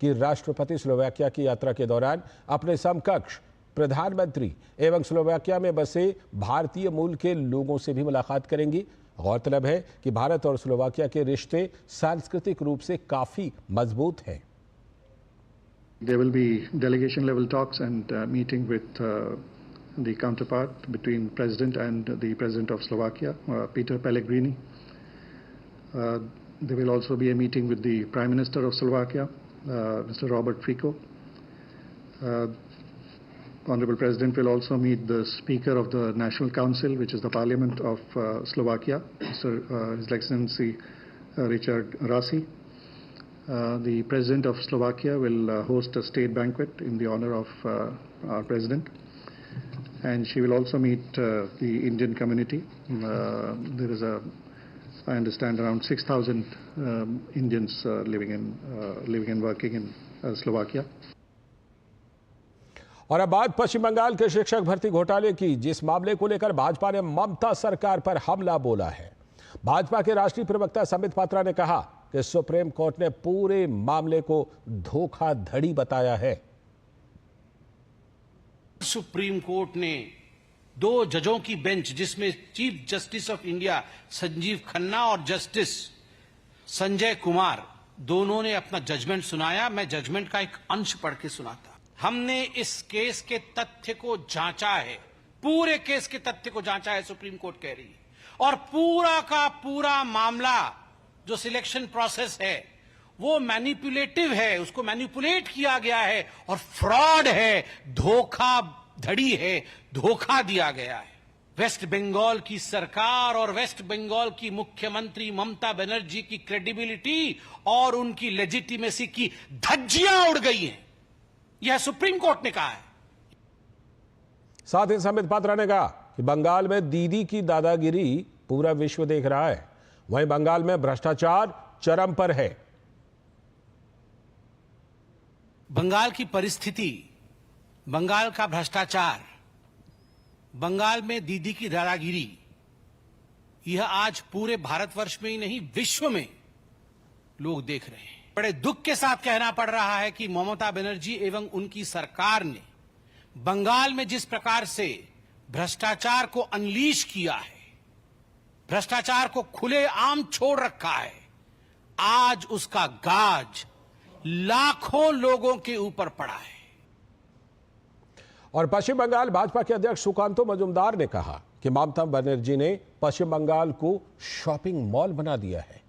कि राष्ट्रपति स्लोवाकिया की यात्रा के दौरान अपने समकक्ष प्रधानमंत्री एवं स्लोवाकिया में बसे भारतीय मूल के लोगों से भी मुलाकात करेंगी। गौरतलब है कि भारत और स्लोवाकिया के रिश्ते सांस्कृतिक रूप से काफी मजबूत हैं। There will be delegation level talks and meeting with the counterpart between President and the President of Slovakia, Peter Pellegrini. There will also be a meeting with the Prime Minister of Slovakia, Mr. Robert Fico. Honorable President will also meet the Speaker of the National Council, which is the Parliament of Slovakia, His Excellency Richard Rasi. The President of Slovakia will host a state banquet in the honor of our President, and she will also meet the Indian community. There is I understand, around 6,000 Indians living and working in Slovakia. और अब बात पश्चिम बंगाल के शिक्षक भर्ती घोटाले की, जिस मामले को लेकर भाजपा ने ममता सरकार पर हमला बोला है। भाजपा के राष्ट्रीय प्रवक्ता संबित पात्रा ने कहा कि सुप्रीम कोर्ट ने पूरे मामले को धोखाधड़ी बताया है। सुप्रीम कोर्ट ने 2 जजों की बेंच, जिसमें chief justice of India Sanjeev Khanna और जस्टिस संजय कुमार, दोनों ने अपना जजमेंट सुनाया। मैं जजमेंट का एक अंश पढ़ के सुनाता। हमने इस केस के तथ्य को जांचा है, पूरे केस के तथ्य को जांचा है, सुप्रीम कोर्ट कह रही है, और पूरा का पूरा मामला जो सिलेक्शन प्रोसेस है वो मैनिपुलेटिव है, उसको मैनिपुलेट किया गया है और फ्रॉड है, धोखाधड़ी है, धोखा दिया गया है। वेस्ट बंगाल की सरकार और वेस्ट बंगाल की मुख्यमंत्री ममता बनर्जी की क्रेडिबिलिटी और उनकी लेजिटिमेसी की धज्जियां उड़ गई हैं, यह सुप्रीम कोर्ट ने कहा है। साथ ही संबित पात्रा ने कहा कि बंगाल में दीदी की दादागिरी पूरा विश्व देख रहा है, वहीं बंगाल में भ्रष्टाचार चरम पर है। बंगाल की परिस्थिति, बंगाल का भ्रष्टाचार, बंगाल में दीदी की दादागिरी, यह आज पूरे भारतवर्ष में ही नहीं विश्व में लोग देख रहे हैं। बड़े दुख के साथ कहना पड़ रहा है कि ममता बनर्जी एवं उनकी सरकार ने बंगाल में जिस प्रकार से भ्रष्टाचार को अनलीश किया है, भ्रष्टाचार को खुलेआम छोड़ रखा है, आज उसका गाज लाखों लोगों के ऊपर पड़ा है। और पश्चिम बंगाल भाजपा के अध्यक्ष सुकांतो मजूमदार ने कहा कि ममता बनर्जी ने पश्चिम बंगाल को शॉपिंग मॉल बना दिया है।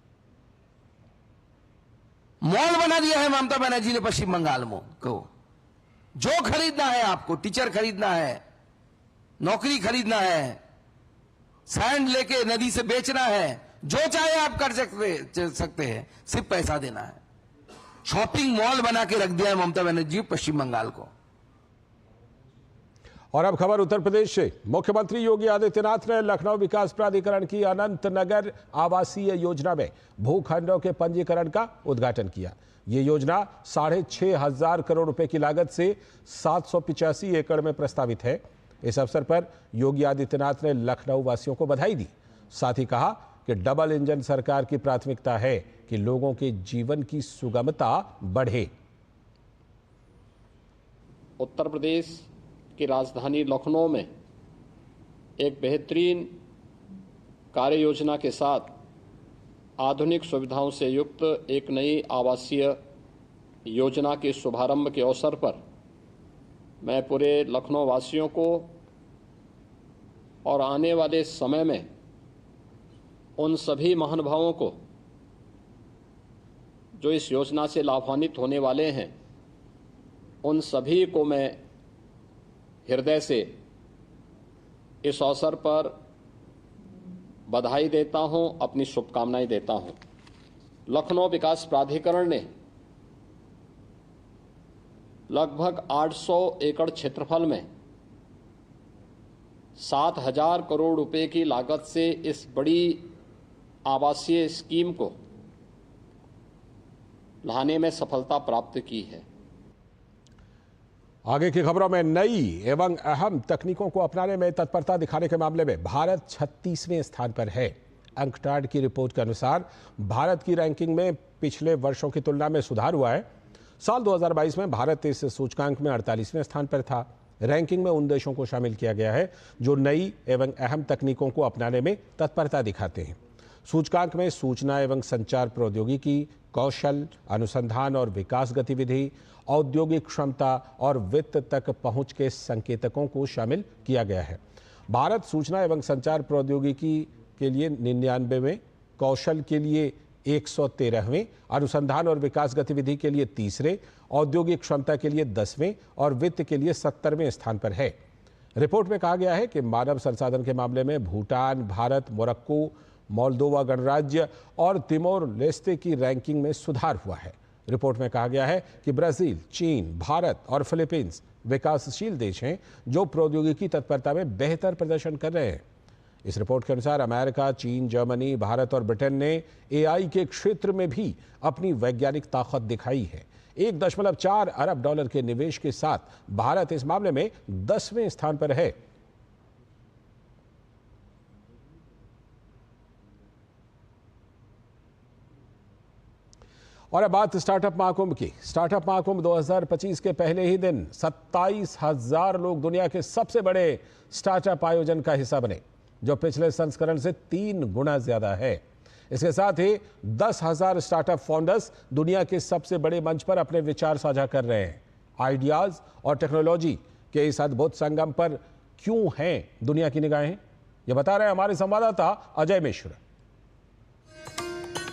मॉल बना दिया है ममता बनर्जी ने पश्चिम बंगाल को। जो खरीदना है आपको, टीचर खरीदना है, नौकरी खरीदना है, सैंड लेके नदी से बेचना है, जो चाहे आप कर सकते हैं, सिर्फ पैसा देना है। शॉपिंग मॉल बना के रख दिया है ममता बनर्जी पश्चिम बंगाल को। और अब खबर उत्तर प्रदेश से। मुख्यमंत्री योगी आदित्यनाथ ने लखनऊ विकास प्राधिकरण की अनंत नगर आवासीय योजना में भूखंडों के पंजीकरण का उद्घाटन किया। ये योजना 6,500 करोड़ रुपए की लागत से 785 एकड़ में प्रस्तावित है। इस अवसर पर योगी आदित्यनाथ ने लखनऊ वासियों को बधाई दी। साथ ही कहा कि डबल इंजन सरकार की प्राथमिकता है कि लोगों के जीवन की सुगमता बढ़े। उत्तर प्रदेश की राजधानी लखनऊ में एक बेहतरीन कार्य योजना के साथ आधुनिक सुविधाओं से युक्त एक नई आवासीय योजना के शुभारंभ के अवसर पर मैं पूरे लखनऊ वासियों को और आने वाले समय में उन सभी महानुभावों को जो इस योजना से लाभान्वित होने वाले हैं, उन सभी को मैं हृदय से इस अवसर पर बधाई देता हूं, अपनी शुभकामनाएं देता हूं। लखनऊ विकास प्राधिकरण ने लगभग 800 एकड़ क्षेत्रफल में 7,000 करोड़ रुपए की लागत से इस बड़ी आवासीय स्कीम को लाने में सफलता प्राप्त की है। आगे की खबरों में नई एवं अहम तकनीकों को अपनाने में तत्परता दिखाने के मामले में भारत 36वें स्थान पर है। अंकटाड की रिपोर्ट के अनुसार भारत की रैंकिंग में पिछले वर्षों की तुलना में सुधार हुआ है। साल 2022 में भारत इस सूचकांक में 48वें स्थान पर था। रैंकिंग में उन देशों को शामिल किया गया है जो नई एवं अहम तकनीकों को अपनाने में तत्परता दिखाते हैं। सूचकांक में सूचना एवं संचार प्रौद्योगिकी, कौशल, अनुसंधान और विकास गतिविधि, औद्योगिक क्षमता और वित्त तक पहुंच के संकेतकों को शामिल किया गया है। भारत सूचना एवं संचार प्रौद्योगिकी के लिए 99वें, कौशल के लिए 113वें, अनुसंधान और विकास गतिविधि के लिए 3रे, औद्योगिक क्षमता के लिए 10वें और वित्त के लिए 70वें स्थान पर है। रिपोर्ट में कहा गया है कि मानव संसाधन के मामले में भूटान, भारत, मोरक्को, मोल्दोवा गणराज्य और तिमोर लेस्ते की रैंकिंग में सुधार हुआ है। रिपोर्ट में कहा गया है कि ब्राजील, चीन, भारत और फिलीपींस विकासशील देश हैं जो प्रौद्योगिकी तत्परता में बेहतर प्रदर्शन कर रहे हैं। इस रिपोर्ट के अनुसार अमेरिका, चीन, जर्मनी, भारत और ब्रिटेन ने एआई के क्षेत्र में भी अपनी वैज्ञानिक ताकत दिखाई है। 1.4 अरब डॉलर के निवेश के साथ भारत इस मामले में 10वें स्थान पर है। और अब बात स्टार्टअप महाकुंभ की। स्टार्टअप महाकुंभ 2025 के पहले ही दिन 27,000 लोग दुनिया के सबसे बड़े स्टार्टअप आयोजन का हिस्सा बने, जो पिछले संस्करण से 3 गुना ज्यादा है। इसके साथ ही 10,000 स्टार्टअप फाउंडर्स दुनिया के सबसे बड़े मंच पर अपने विचार साझा कर रहे हैं। आइडियाज और टेक्नोलॉजी के इस अद्भुत संगम पर क्यों हैं दुनिया की निगाहें, ये बता रहे हैं हमारे संवाददाता अजय मिश्र।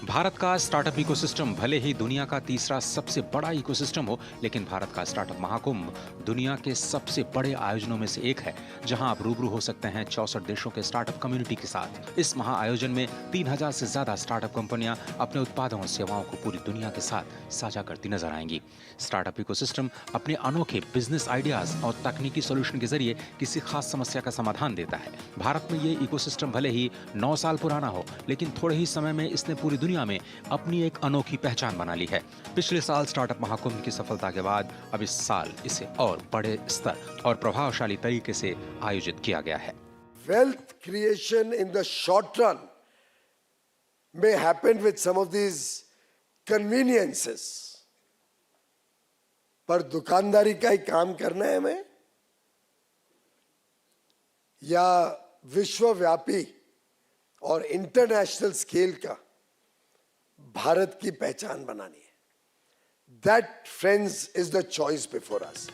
भारत का स्टार्टअप इकोसिस्टम भले ही दुनिया का तीसरा सबसे बड़ा इकोसिस्टम हो, लेकिन भारत का स्टार्टअप महाकुंभ दुनिया के सबसे बड़े आयोजनों में से एक है, जहां आप रूबरू हो सकते हैं 64 देशों के स्टार्टअप कम्युनिटी के साथ। इस महाआयोजन में 3000 से ज्यादा स्टार्टअप कंपनियां अपने उत्पादों और सेवाओं को पूरी दुनिया के साथ साझा करती नजर आएंगी। स्टार्टअप इकोसिस्टम अपने अनोखे बिजनेस आइडियाज और तकनीकी सोल्यूशन के जरिए किसी खास समस्या का समाधान देता है। भारत में ये इकोसिस्टम भले ही 9 साल पुराना हो, लेकिन थोड़े ही समय में इसने पूरी दुनिया में अपनी एक अनोखी पहचान बना ली है। पिछले साल स्टार्टअप महाकुंभ की सफलता के बाद अब इस साल इसे और बड़े स्तर और प्रभावशाली तरीके से आयोजित किया गया है। Wealth creation in the short run may happen with some of these conveniences, पर दुकानदारी का ही काम करना है हमें, या विश्वव्यापी और इंटरनेशनल स्केल का भारत की पहचान बनानी है। That, friends, is the choice before us.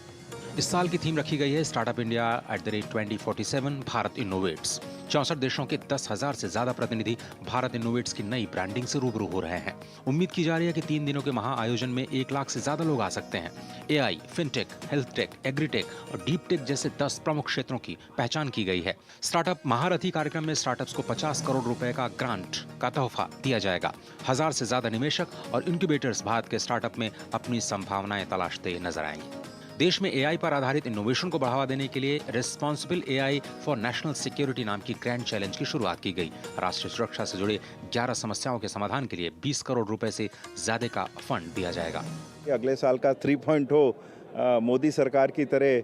इस साल की थीम रखी गई है स्टार्टअप इंडिया @2047 भारत इनोवेट्स। 64 देशों के 10,000 से ज्यादा प्रतिनिधि भारत इनोवेट्स की नई ब्रांडिंग से रूबरू हो रहे हैं। उम्मीद की जा रही है कि 3 दिनों के महाआयोजन में 1 लाख से ज्यादा लोग आ सकते हैं। AI, fintech, health take, agritech और डीप टेक जैसे 10 प्रमुख क्षेत्रों की पहचान की गई है। स्टार्टअप महारथी कार्यक्रम में स्टार्टअप्स को 50 करोड़ रुपए का ग्रांट का तोहफा दिया जाएगा। 1000 से ज्यादा निवेशक और इंक्यूबेटर्स भारत के स्टार्टअप में अपनी संभावनाएं तलाशते नजर आएंगे। देश में एआई पर आधारित इनोवेशन को बढ़ावा देने के लिए responsible AI for national security नाम की ग्रैंड चैलेंज की शुरुआत की गई। राष्ट्रीय सुरक्षा से जुड़े 11 समस्याओं के समाधान के लिए 20 करोड़ रुपए से ज्यादा का फंड दिया जाएगा। अगले साल का 3.0 मोदी सरकार की तरह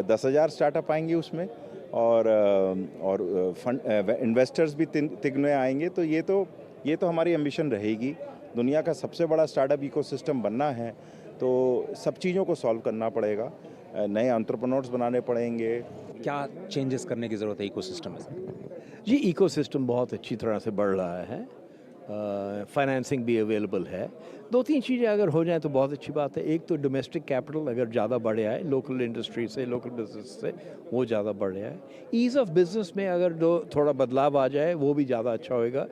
10,000 स्टार्टअप आएंगे उसमें, और फंड इन्वेस्टर्स भी तिगने आएंगे। तो ये तो हमारी एम्बिशन रहेगी। दुनिया का सबसे बड़ा स्टार्टअप इकोसिस्टम बनना है तो सब चीज़ों को सॉल्व करना पड़ेगा। नए एंटरप्रेन्योर्स बनाने पड़ेंगे। क्या चेंजेस करने की ज़रूरत है इकोसिस्टम में? जी, इकोसिस्टम बहुत अच्छी तरह से बढ़ रहा है, फाइनेंसिंग भी अवेलेबल है। 2-3 चीज़ें अगर हो जाएं तो बहुत अच्छी बात है। एक तो डोमेस्टिक कैपिटल अगर ज़्यादा बढ़े आए, लोकल इंडस्ट्री से, लोकल बिजनेस से, वो ज़्यादा बढ़े आए। ईज़ ऑफ बिजनेस में अगर थोड़ा बदलाव आ जाए वो भी ज़्यादा अच्छा होएगा।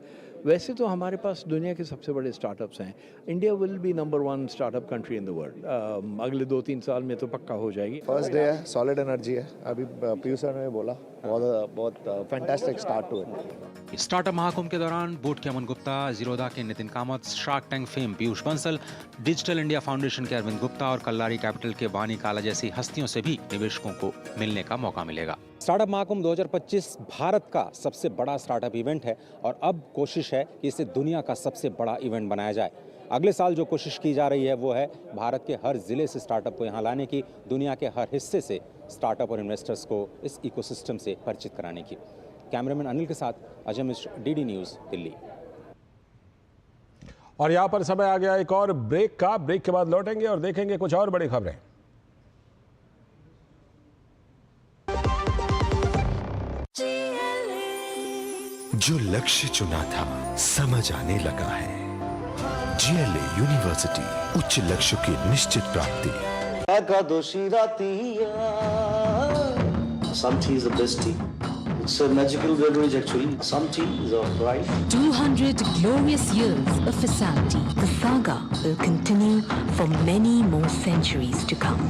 वैसे तो हमारे पास दुनिया के सबसे बड़े स्टार्टअप्स हैं। India will be number 1 startup country in the world. अगले 2-3 साल में तो पक्का हो जाएगी। फर्स्ट डे है, सॉलिड एनर्जी है। अभी पीयूष सर ने बोला, बहुत fantastic start to it. Startup Mahakumbh के दौरान बोट के अमन गुप्ता, जीरोधा के Nitin Kamath, shark tank fame Piyush Bansal, digital India foundation के अरविंद गुप्ता और कल्लारी कैपिटल के वानी काला जैसी हस्तियों से भी निवेशकों को मिलने का मौका मिलेगा। स्टार्टअप महाकुंभ 2025 भारत का सबसे बड़ा स्टार्टअप इवेंट है और अब कोशिश है कि इसे दुनिया का सबसे बड़ा इवेंट बनाया जाए। अगले साल जो कोशिश की जा रही है वो है भारत के हर जिले से स्टार्टअप को यहाँ लाने की, दुनिया के हर हिस्से से स्टार्टअप और इन्वेस्टर्स को इस इकोसिस्टम से परिचित कराने की। कैमरामैन अनिल के साथ अजय मिश्र, डीडी न्यूज़, दिल्ली। और यहाँ पर समय आ गया एक और ब्रेक का। ब्रेक के बाद लौटेंगे और देखेंगे कुछ और बड़ी खबरें। जो लक्ष्य चुना था समझ आने लगा है। GLA यूनिवर्सिटी, उच्च लक्ष्य की निश्चित प्राप्ति। Some tea is the best tea. It's a magical beverage actually. Some tea is of rice. 200 glorious years of Vasanti. The saga will continue for many more centuries to come.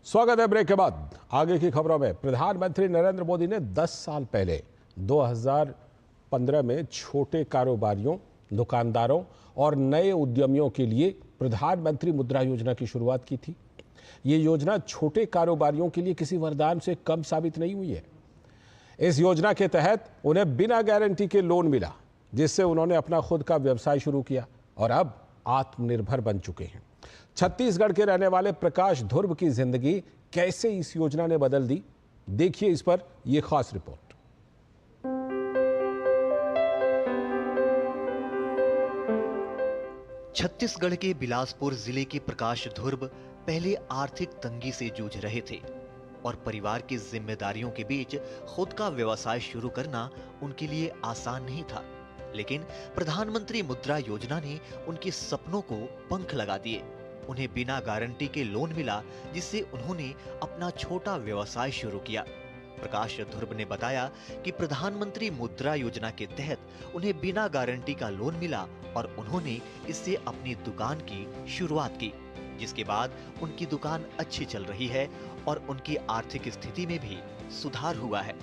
स्वागत है break के बाद। आगे की खबरों में, प्रधानमंत्री नरेंद्र मोदी ने 10 साल पहले 2015 में छोटे कारोबारियों, दुकानदारों और नए उद्यमियों के लिए प्रधानमंत्री मुद्रा योजना की शुरुआत की थी। ये योजना छोटे कारोबारियों के लिए किसी वरदान से कम साबित नहीं हुई है। इस योजना के तहत उन्हें बिना गारंटी के लोन मिला, जिससे उन्होंने अपना खुद का व्यवसाय शुरू किया और अब आत्मनिर्भर बन चुके हैं। छत्तीसगढ़ के रहने वाले प्रकाश ध्रुव की जिंदगी कैसे इस योजना ने बदल दी, देखिए इस पर यह खास रिपोर्ट। छत्तीसगढ़ के बिलासपुर जिले के प्रकाश ध्रुव पहले आर्थिक तंगी से जूझ रहे थे और परिवार की जिम्मेदारियों के बीच खुद का व्यवसाय शुरू करना उनके लिए आसान नहीं था। लेकिन प्रधानमंत्री मुद्रा योजना ने उनके सपनों को पंख लगा दिए। उन्हें बिना गारंटी के लोन मिला, जिससे उन्होंने अपना छोटा व्यवसाय शुरू किया। प्रकाश ध्रुव ने बताया कि प्रधानमंत्री मुद्रा योजना के तहत उन्हें बिना गारंटी का लोन मिला और उन्होंने इससे अपनी दुकान की शुरुआत की, जिसके बाद उनकी दुकान अच्छी चल रही है और उनकी आर्थिक स्थिति में भी सुधार हुआ है।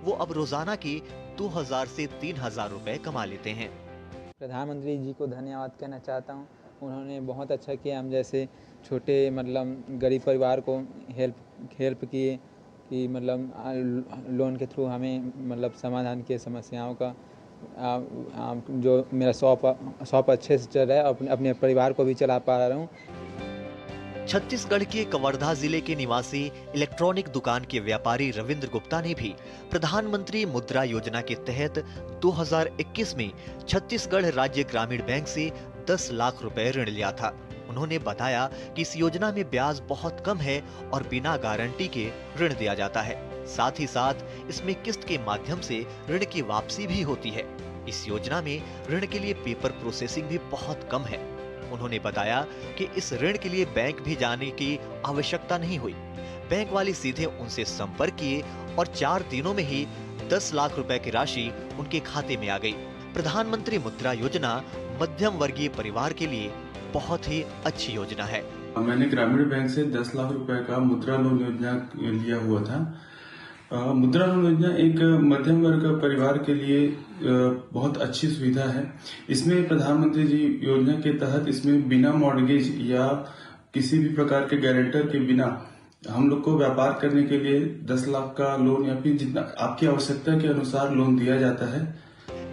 वो अब रोजाना के 2000 से 3000 रुपए कमा लेते हैं। प्रधानमंत्री जी को धन्यवाद कहना चाहता हूँ। उन्होंने बहुत अच्छा किया। हम जैसे छोटे गरीब परिवार को हेल्प किए कि लोन के थ्रू हमें समाधान किए समस्याओं का। जो मेरा शॉप अच्छे से चल रहा है, अपने परिवार को भी चला पा रहा हूँ। छत्तीसगढ़ के कवर्धा जिले के निवासी इलेक्ट्रॉनिक दुकान के व्यापारी रविंद्र गुप्ता ने भी प्रधानमंत्री मुद्रा योजना के तहत 2021 में छत्तीसगढ़ राज्य ग्रामीण बैंक से 10 लाख रुपए ऋण लिया था। उन्होंने बताया कि इस योजना में ब्याज बहुत कम है और बिना गारंटी के ऋण दिया जाता है। साथ ही साथ इसमें किस्त के माध्यम से ऋण की वापसी भी होती है। इस योजना में ऋण के लिए पेपर प्रोसेसिंग भी बहुत कम है। उन्होंने बताया कि इस ऋण के लिए बैंक भी जाने की आवश्यकता नहीं हुई। बैंक वाले सीधे उनसे संपर्क किए और 4 दिनों में ही 10 लाख रुपए की राशि उनके खाते में आ गई। प्रधानमंत्री मुद्रा योजना मध्यम वर्गीय परिवार के लिए बहुत ही अच्छी योजना है। मैंने ग्रामीण बैंक से 10 लाख रुपए का मुद्रा लोन योजना लिया हुआ था। मुद्रा लोन योजना एक मध्यम वर्ग परिवार के लिए बहुत अच्छी सुविधा है। इसमें प्रधानमंत्री जी योजना के तहत इसमें बिना मॉर्गेज या किसी भी प्रकार के गारंटर के बिना हम लोग को व्यापार करने के लिए 10 लाख का लोन या फिर जितना आपकी आवश्यकता के अनुसार लोन दिया जाता है।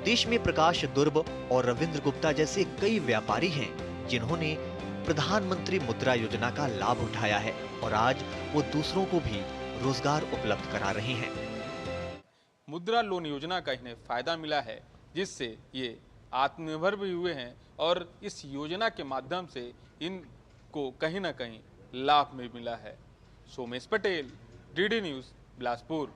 देश में प्रकाश ध्रुव और रविंद्र गुप्ता जैसे कई व्यापारी हैं जिन्होंने प्रधानमंत्री मुद्रा योजना का लाभ उठाया है और आज वो दूसरों को भी रोजगार उपलब्ध करा रहे हैं। मुद्रा लोन योजना का इन्हें फायदा मिला है, जिससे ये आत्मनिर्भर भी हुए हैं और इस योजना के माध्यम से इनको कहीं ना कहीं लाभ भी मिला है। Somesh Patel, DD news, Bilaspur.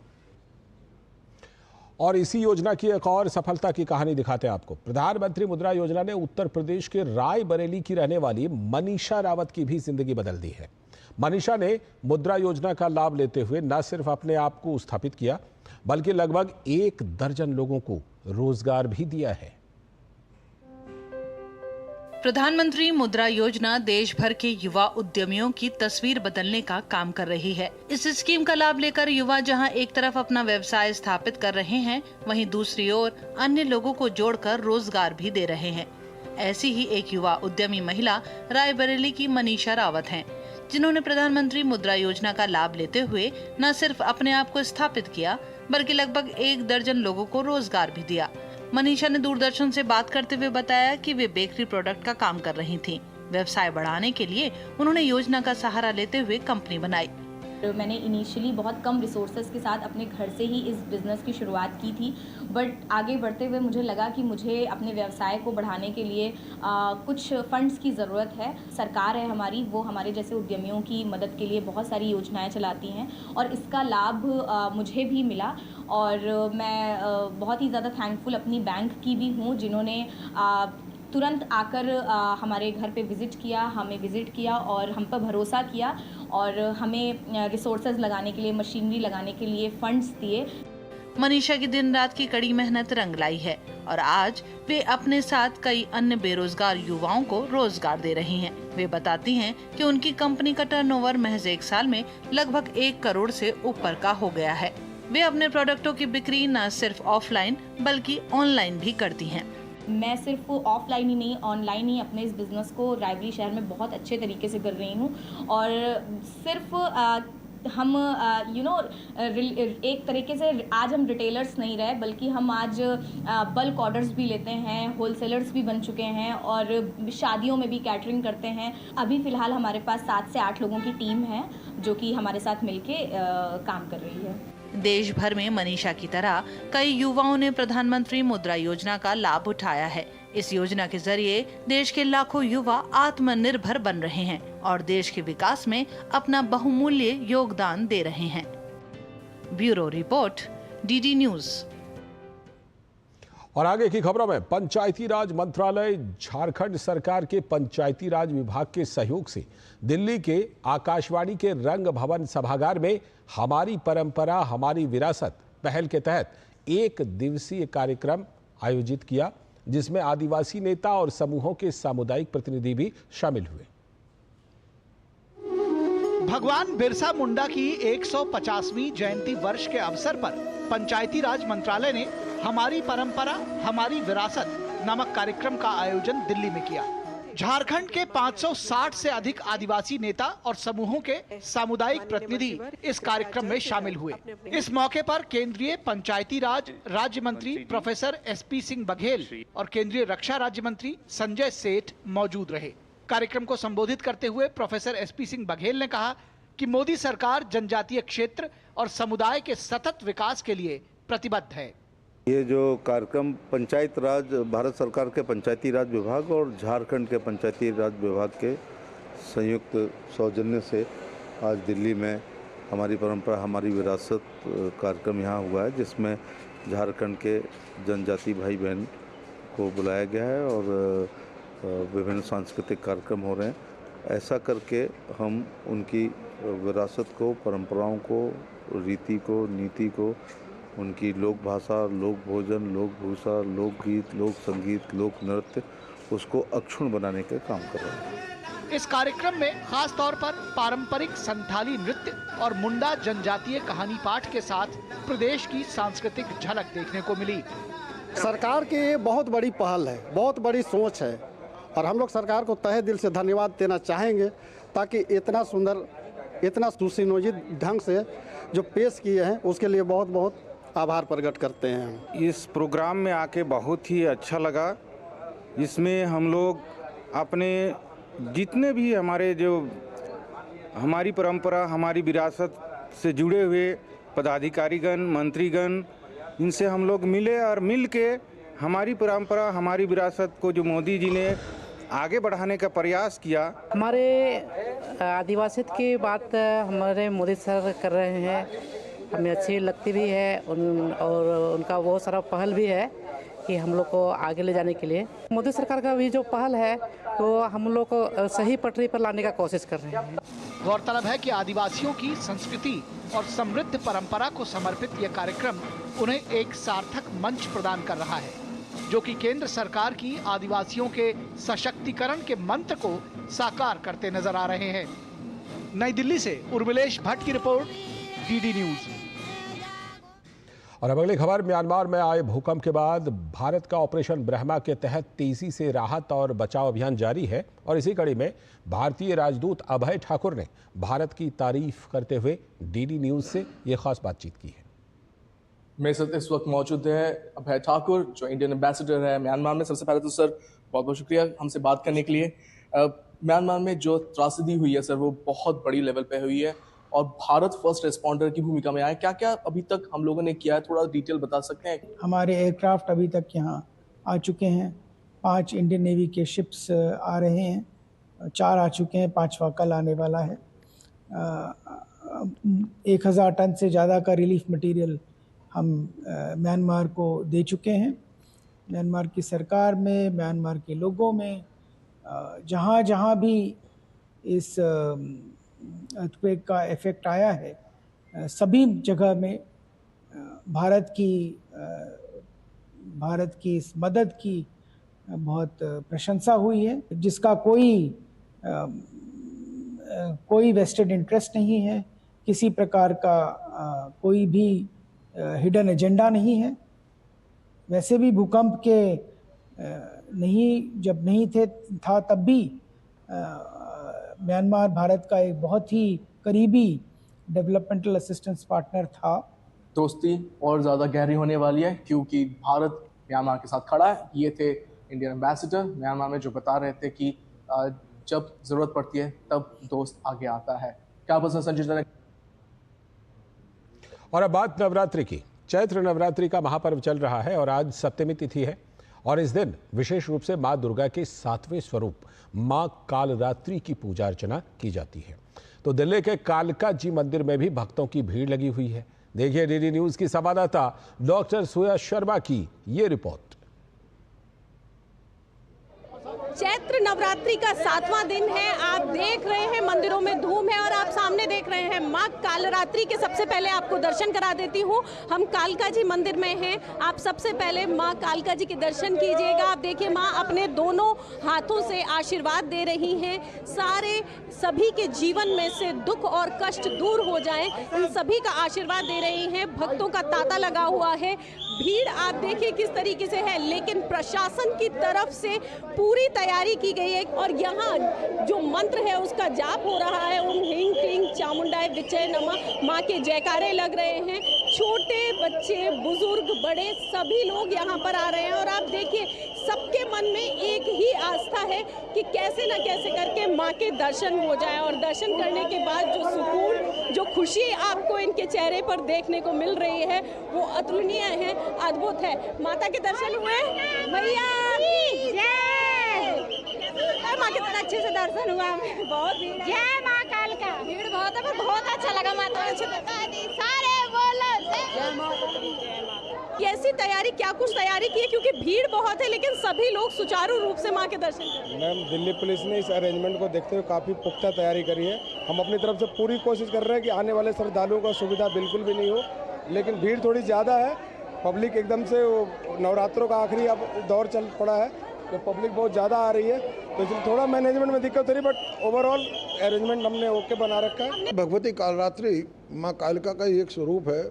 और इसी योजना की एक और सफलता की कहानी दिखाते हैं आपको। प्रधानमंत्री मुद्रा योजना ने उत्तर प्रदेश के रायबरेली की रहने वाली मनीषा रावत की भी जिंदगी बदल दी है। मनीषा ने मुद्रा योजना का लाभ लेते हुए न सिर्फ अपने आप को स्थापित किया, बल्कि लगभग 1 दर्जन लोगों को रोजगार भी दिया है। प्रधानमंत्री मुद्रा योजना देश भर के युवा उद्यमियों की तस्वीर बदलने का काम कर रही है। इस स्कीम का लाभ लेकर युवा जहां एक तरफ अपना व्यवसाय स्थापित कर रहे हैं, वहीं दूसरी ओर अन्य लोगों को जोड़कर रोजगार भी दे रहे हैं। ऐसी ही एक युवा उद्यमी महिला रायबरेली की मनीषा रावत हैं, जिन्होंने प्रधानमंत्री मुद्रा योजना का लाभ लेते हुए न सिर्फ अपने आप को स्थापित किया, बल्कि लगभग 1 दर्जन लोगों को रोजगार भी दिया। मनीषा ने दूरदर्शन से बात करते हुए बताया कि वे बेकरी प्रोडक्ट का काम कर रही थीं। व्यवसाय बढ़ाने के लिए उन्होंने योजना का सहारा लेते हुए कंपनी बनाई। मैंने इनिशियली बहुत कम रिसोर्सेज के साथ अपने घर से ही इस बिज़नेस की शुरुआत की थी, बट आगे बढ़ते हुए मुझे लगा कि मुझे अपने व्यवसाय को बढ़ाने के लिए कुछ फंड्स की ज़रूरत है। सरकार है हमारी, वो हमारे जैसे उद्यमियों की मदद के लिए बहुत सारी योजनाएं चलाती हैं और इसका लाभ मुझे भी मिला और मैं बहुत ही ज़्यादा थैंकफुल अपनी बैंक की भी हूँ, जिन्होंने तुरंत आकर हमारे घर पे विज़िट किया, हमें विज़िट किया और हम पर भरोसा किया और हमें रिसोर्सेज लगाने के लिए, मशीनरी लगाने के लिए फंड्स दिए। मनीषा की दिन रात की कड़ी मेहनत रंग लाई है और आज वे अपने साथ कई अन्य बेरोजगार युवाओं को रोजगार दे रही हैं। वे बताती हैं कि उनकी कंपनी का टर्नओवर महज 1 साल में लगभग 1 करोड़ से ऊपर का हो गया है। वे अपने प्रोडक्टों की बिक्री न सिर्फ ऑफलाइन बल्कि ऑनलाइन भी करती हैं। मैं सिर्फ ऑफलाइन ही नहीं, ऑनलाइन ही अपने इस बिज़नेस को रायबरेली शहर में बहुत अच्छे तरीके से कर रही हूँ और सिर्फ हम एक तरीके से आज हम रिटेलर्स नहीं रहे, बल्कि हम आज बल्क ऑर्डर्स भी लेते हैं, होलसेलर्स भी बन चुके हैं और शादियों में भी कैटरिंग करते हैं। अभी फ़िलहाल हमारे पास 7 से 8 लोगों की टीम है जो कि हमारे साथ मिलके काम कर रही है। देश भर में मनीषा की तरह कई युवाओं ने प्रधानमंत्री मुद्रा योजना का लाभ उठाया है। इस योजना के जरिए देश के लाखों युवा आत्मनिर्भर बन रहे हैं और देश के विकास में अपना बहुमूल्य योगदान दे रहे हैं। Bureau report, DD news. और आगे की खबरों में पंचायती राज मंत्रालय झारखंड सरकार के पंचायती राज विभाग के सहयोग से दिल्ली के आकाशवाणी के रंग भवन सभागार में हमारी परंपरा हमारी विरासत पहल के तहत 1 दिवसीय कार्यक्रम आयोजित किया, जिसमें आदिवासी नेता और समूहों के सामुदायिक प्रतिनिधि भी शामिल हुए। भगवान बिरसा मुंडा की 150वीं जयंती वर्ष के अवसर पर पंचायती राज मंत्रालय ने हमारी परंपरा हमारी विरासत नामक कार्यक्रम का आयोजन दिल्ली में किया। झारखंड के 560 से अधिक आदिवासी नेता और समूहों के सामुदायिक प्रतिनिधि इस कार्यक्रम में शामिल हुए। इस मौके पर केंद्रीय पंचायती राज राज्य मंत्री प्रोफेसर SP सिंह बघेल और केंद्रीय रक्षा राज्य मंत्री संजय सेठ मौजूद रहे। कार्यक्रम को संबोधित करते हुए प्रोफेसर SP सिंह बघेल ने कहा कि मोदी सरकार जनजातीय क्षेत्र और समुदाय के सतत विकास के लिए प्रतिबद्ध है। ये जो कार्यक्रम पंचायत राज भारत सरकार के पंचायती राज विभाग और झारखंड के पंचायती राज विभाग के संयुक्त सौजन्य से आज दिल्ली में हमारी परंपरा हमारी विरासत कार्यक्रम यहाँ हुआ है, जिसमें झारखंड के जनजाति भाई बहन को बुलाया गया है और विभिन्न सांस्कृतिक कार्यक्रम हो रहे हैं। ऐसा करके हम उनकी विरासत को, परंपराओं को, रीति को, नीति को, उनकी लोक भाषा, लोक भोजन, लोक भूषा, लोकगीत, लोक संगीत, लोक नृत्य, उसको अक्षुण्ण बनाने के काम कर रहे हैं। इस कार्यक्रम में खास तौर पर पारंपरिक संथाली नृत्य और मुंडा जनजातीय कहानी पाठ के साथ प्रदेश की सांस्कृतिक झलक देखने को मिली। सरकार की ये बहुत बड़ी पहल है, बहुत बड़ी सोच है और हम लोग सरकार को तहे दिल से धन्यवाद देना चाहेंगे, ताकि इतना सुंदर, इतना सुनियोजित ढंग से जो पेश किए हैं उसके लिए बहुत बहुत आभार प्रकट करते हैं। इस प्रोग्राम में आके बहुत ही अच्छा लगा। इसमें हम लोग अपने जितने भी हमारे जो हमारी परंपरा हमारी विरासत से जुड़े हुए पदाधिकारीगण, मंत्रीगण, इनसे हम लोग मिले और मिल के हमारी परंपरा, हमारी विरासत को जो मोदी जी ने आगे बढ़ाने का प्रयास किया। हमारे आदिवासी की बात हमारे मोदी सर कर रहे हैं, हमें अच्छी लगती भी है और उनका बहुत सारा पहल भी है कि हम लोग को आगे ले जाने के लिए। मोदी सरकार का भी जो पहल है तो हम लोग को सही पटरी पर लाने का कोशिश कर रहे हैं। गौरतलब है कि आदिवासियों की संस्कृति और समृद्ध परंपरा को समर्पित यह कार्यक्रम उन्हें एक सार्थक मंच प्रदान कर रहा है, जो कि केंद्र सरकार की आदिवासियों के सशक्तिकरण के मंत्र को साकार करते नजर आ रहे हैं। नई दिल्ली से उर्मिलेश भट्ट की रिपोर्ट, डीडी न्यूज। और अब अगली खबर, म्यांमार में आए भूकंप के बाद भारत का ऑपरेशन ब्रह्मा के तहत तेजी से राहत और बचाव अभियान जारी है। और इसी कड़ी में भारतीय राजदूत अभय ठाकुर ने भारत की तारीफ करते हुए डीडी न्यूज से ये खास बातचीत की है। मेरे साथ इस वक्त मौजूद है अभय ठाकुर, जो इंडियन एम्बेसडर है म्यांमार में। सबसे पहले तो सर बहुत बहुत शुक्रिया हमसे बात करने के लिए। म्यांमार में जो त्रासदी हुई है सर, वो बहुत बड़ी लेवल पे हुई है और भारत फर्स्ट रिस्पॉन्डर की भूमिका में आया। क्या क्या अभी तक हम लोगों ने किया है, थोड़ा डिटेल बता सकते हैं? हमारे एयरक्राफ्ट अभी तक यहाँ आ चुके हैं, 5 इंडियन नेवी के शिप्स आ रहे हैं, 4 आ चुके हैं, 5वां कल आने वाला है। 1000 टन से ज़्यादा का रिलीफ मटेरियल हम म्यांमार को दे चुके हैं। म्यांमार की सरकार में, म्यांमार के लोगों में, जहाँ जहाँ भी इस अर्थक्वेक का इफेक्ट आया है, सभी जगह में भारत की इस मदद की बहुत प्रशंसा हुई है, जिसका कोई वेस्टेड इंटरेस्ट नहीं है, किसी प्रकार का कोई भी हिडन एजेंडा नहीं है। वैसे भी भूकंप के जब नहीं था तब भी म्यांमार भारत का एक बहुत ही करीबी डेवलपमेंटल असिस्टेंस पार्टनर था। दोस्ती और ज़्यादा गहरी होने वाली है क्योंकि भारत म्यांमार के साथ खड़ा है। ये थे इंडियन एम्बेसडर म्यांमार में, जो बता रहे थे कि जब ज़रूरत पड़ती है तब दोस्त आगे आता है। क्या पसंद संजय? और अब बात नवरात्रि की। चैत्र नवरात्रि का महापर्व चल रहा है और आज सप्तमी तिथि है और इस दिन विशेष रूप से मां दुर्गा के 7वें स्वरूप मां कालरात्रि की पूजा अर्चना की जाती है। तो दिल्ली के कालका जी मंदिर में भी भक्तों की भीड़ लगी हुई है। देखिए डीडी न्यूज की संवाददाता डॉक्टर सुया शर्मा की ये रिपोर्ट। चैत्र नवरात्रि का 7वां दिन है। आप देख रहे हैं मंदिरों में धूम है और आप सामने देख रहे हैं मां कालरात्रि के। सबसे पहले आपको दर्शन करा देती हूँ। हम कालका जी मंदिर में हैं। आप सबसे पहले मां कालका जी के दर्शन कीजिएगा। आप देखिए मां अपने दोनों हाथों से आशीर्वाद दे रही हैं। सभी के जीवन में से दुख और कष्ट दूर हो जाएं, इन सभी का आशीर्वाद दे रही हैं। भक्तों का तांता लगा हुआ है। भीड़ आप देखिए किस तरीके से है, लेकिन प्रशासन की तरफ से पूरी तैयारी की गई है और यहाँ जो मंत्र है उसका जाप हो रहा है। ओम ह्रीं क्लीं चामुंडाय विचय नमः। माँ के जयकारे लग रहे हैं। छोटे बच्चे, बुजुर्ग, बड़े सभी लोग यहाँ पर आ रहे हैं और आप देखिए सबके मन में एक ही आस्था है कि कैसे न कैसे करके माँ के दर्शन हो जाए और दर्शन करने के बाद जो सुकून, जो खुशी आपको इनके चेहरे पर देखने को मिल रही है वो अतुलनीय है, अद्भुत है। माता के दर्शन हुए, मैया माँ के तरह अच्छे से दर्शन हुआ। बहुत जय माँ कालका। भीड़ बहुत है पर बहुत अच्छा लगा। माता सारे बोलो कैसी तैयारी, क्या कुछ तैयारी की है क्योंकि भीड़ बहुत है लेकिन सभी लोग सुचारू रूप से माँ के दर्शन करें। मैम, दिल्ली पुलिस ने इस अरेंजमेंट को देखते हुए काफ़ी पुख्ता तैयारी करी है। हम अपनी तरफ से पूरी कोशिश कर रहे हैं कि आने वाले श्रद्धालुओं को सुविधा बिल्कुल भी नहीं हो, लेकिन भीड़ थोड़ी ज़्यादा है। पब्लिक एकदम से नवरात्रों का आखिरी अब दौर चल पड़ा है तो पब्लिक बहुत ज़्यादा आ रही है, तो इसलिए थोड़ा मैनेजमेंट में दिक्कत हो रही है, बट ओवरऑल अरेंजमेंट हमने ओके बना रखा है। भगवती कालरात्रि माँ कालिका का ही एक स्वरूप है।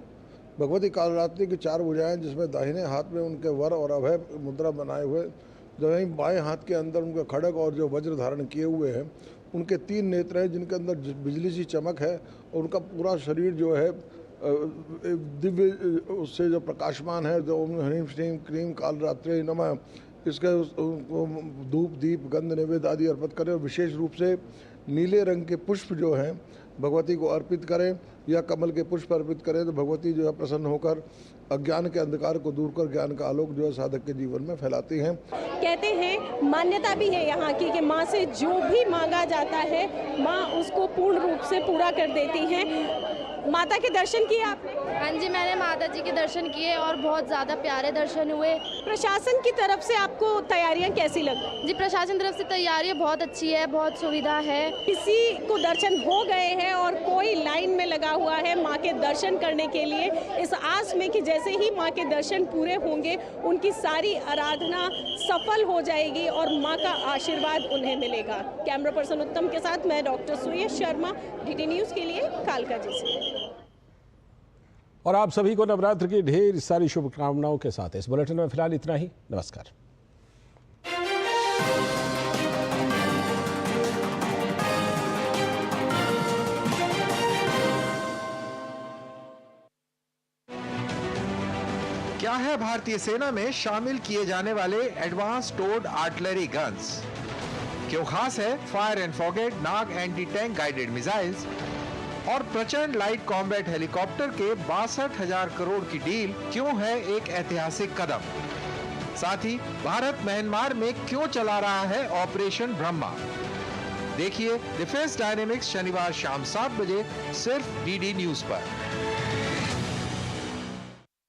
भगवती कालरात्रि की 4 भुजाएं, जिसमें दाहिने हाथ में उनके वर और अभय मुद्रा बनाए हुए, जो है बाएं हाथ के अंदर उनके खड़ग और जो वज्र धारण किए हुए हैं, उनके 3 नेत्र हैं जिनके अंदर बिजली सी चमक है और उनका पूरा शरीर जो है दिव्य उससे जो प्रकाशमान है। जो ओम ह्रीं श्रीं क्लीं कालरात्रि नमः, इसका धूप दीप गंध नैवेद्य आदि अर्पित करें और विशेष रूप से नीले रंग के पुष्प जो हैं भगवती को अर्पित करें। या कमल के पुष्प अर्पित करें तो भगवती जो है प्रसन्न होकर अज्ञान के अंधकार को दूर कर ज्ञान का आलोक जो है साधक के जीवन में फैलाती हैं। कहते हैं मान्यता भी है यहाँ की कि माँ से जो भी मांगा जाता है माँ उसको पूर्ण रूप से पूरा कर देती हैं। माता के दर्शन किए आपने? हाँ जी, मैंने माता जी के दर्शन किए और बहुत ज़्यादा प्यारे दर्शन हुए। प्रशासन की तरफ से आपको तैयारियां कैसी लगी? जी, प्रशासन तरफ से तैयारी बहुत अच्छी है, बहुत सुविधा है। किसी को दर्शन हो गए हैं और कोई लाइन में लगा हुआ है माँ के दर्शन करने के लिए, इस आस में कि जैसे ही माँ के दर्शन पूरे होंगे उनकी सारी आराधना सफल हो जाएगी और माँ का आशीर्वाद उन्हें मिलेगा। कैमरा पर्सन उत्तम के साथ मैं डॉक्टर सुयश शर्मा, डीडी न्यूज़ के लिए कालका जी से। और आप सभी को नवरात्र की ढेर सारी शुभकामनाओं के साथ इस बुलेटिन में फिलहाल इतना ही। नमस्कार। क्या है भारतीय सेना में शामिल किए जाने वाले एडवांस टोड आर्टिलरी गन्स? क्यों खास है fire and forget Nag anti tank guided missiles और प्रचंड लाइट कॉम्बैट हेलीकॉप्टर के 62,000 करोड़ की डील क्यों है एक ऐतिहासिक कदम? साथ ही भारत म्यांमार में क्यों चला रहा है ऑपरेशन ब्रह्मा? देखिए डिफेंस डायनेमिक्स शनिवार शाम 7 बजे सिर्फ डीडी न्यूज पर।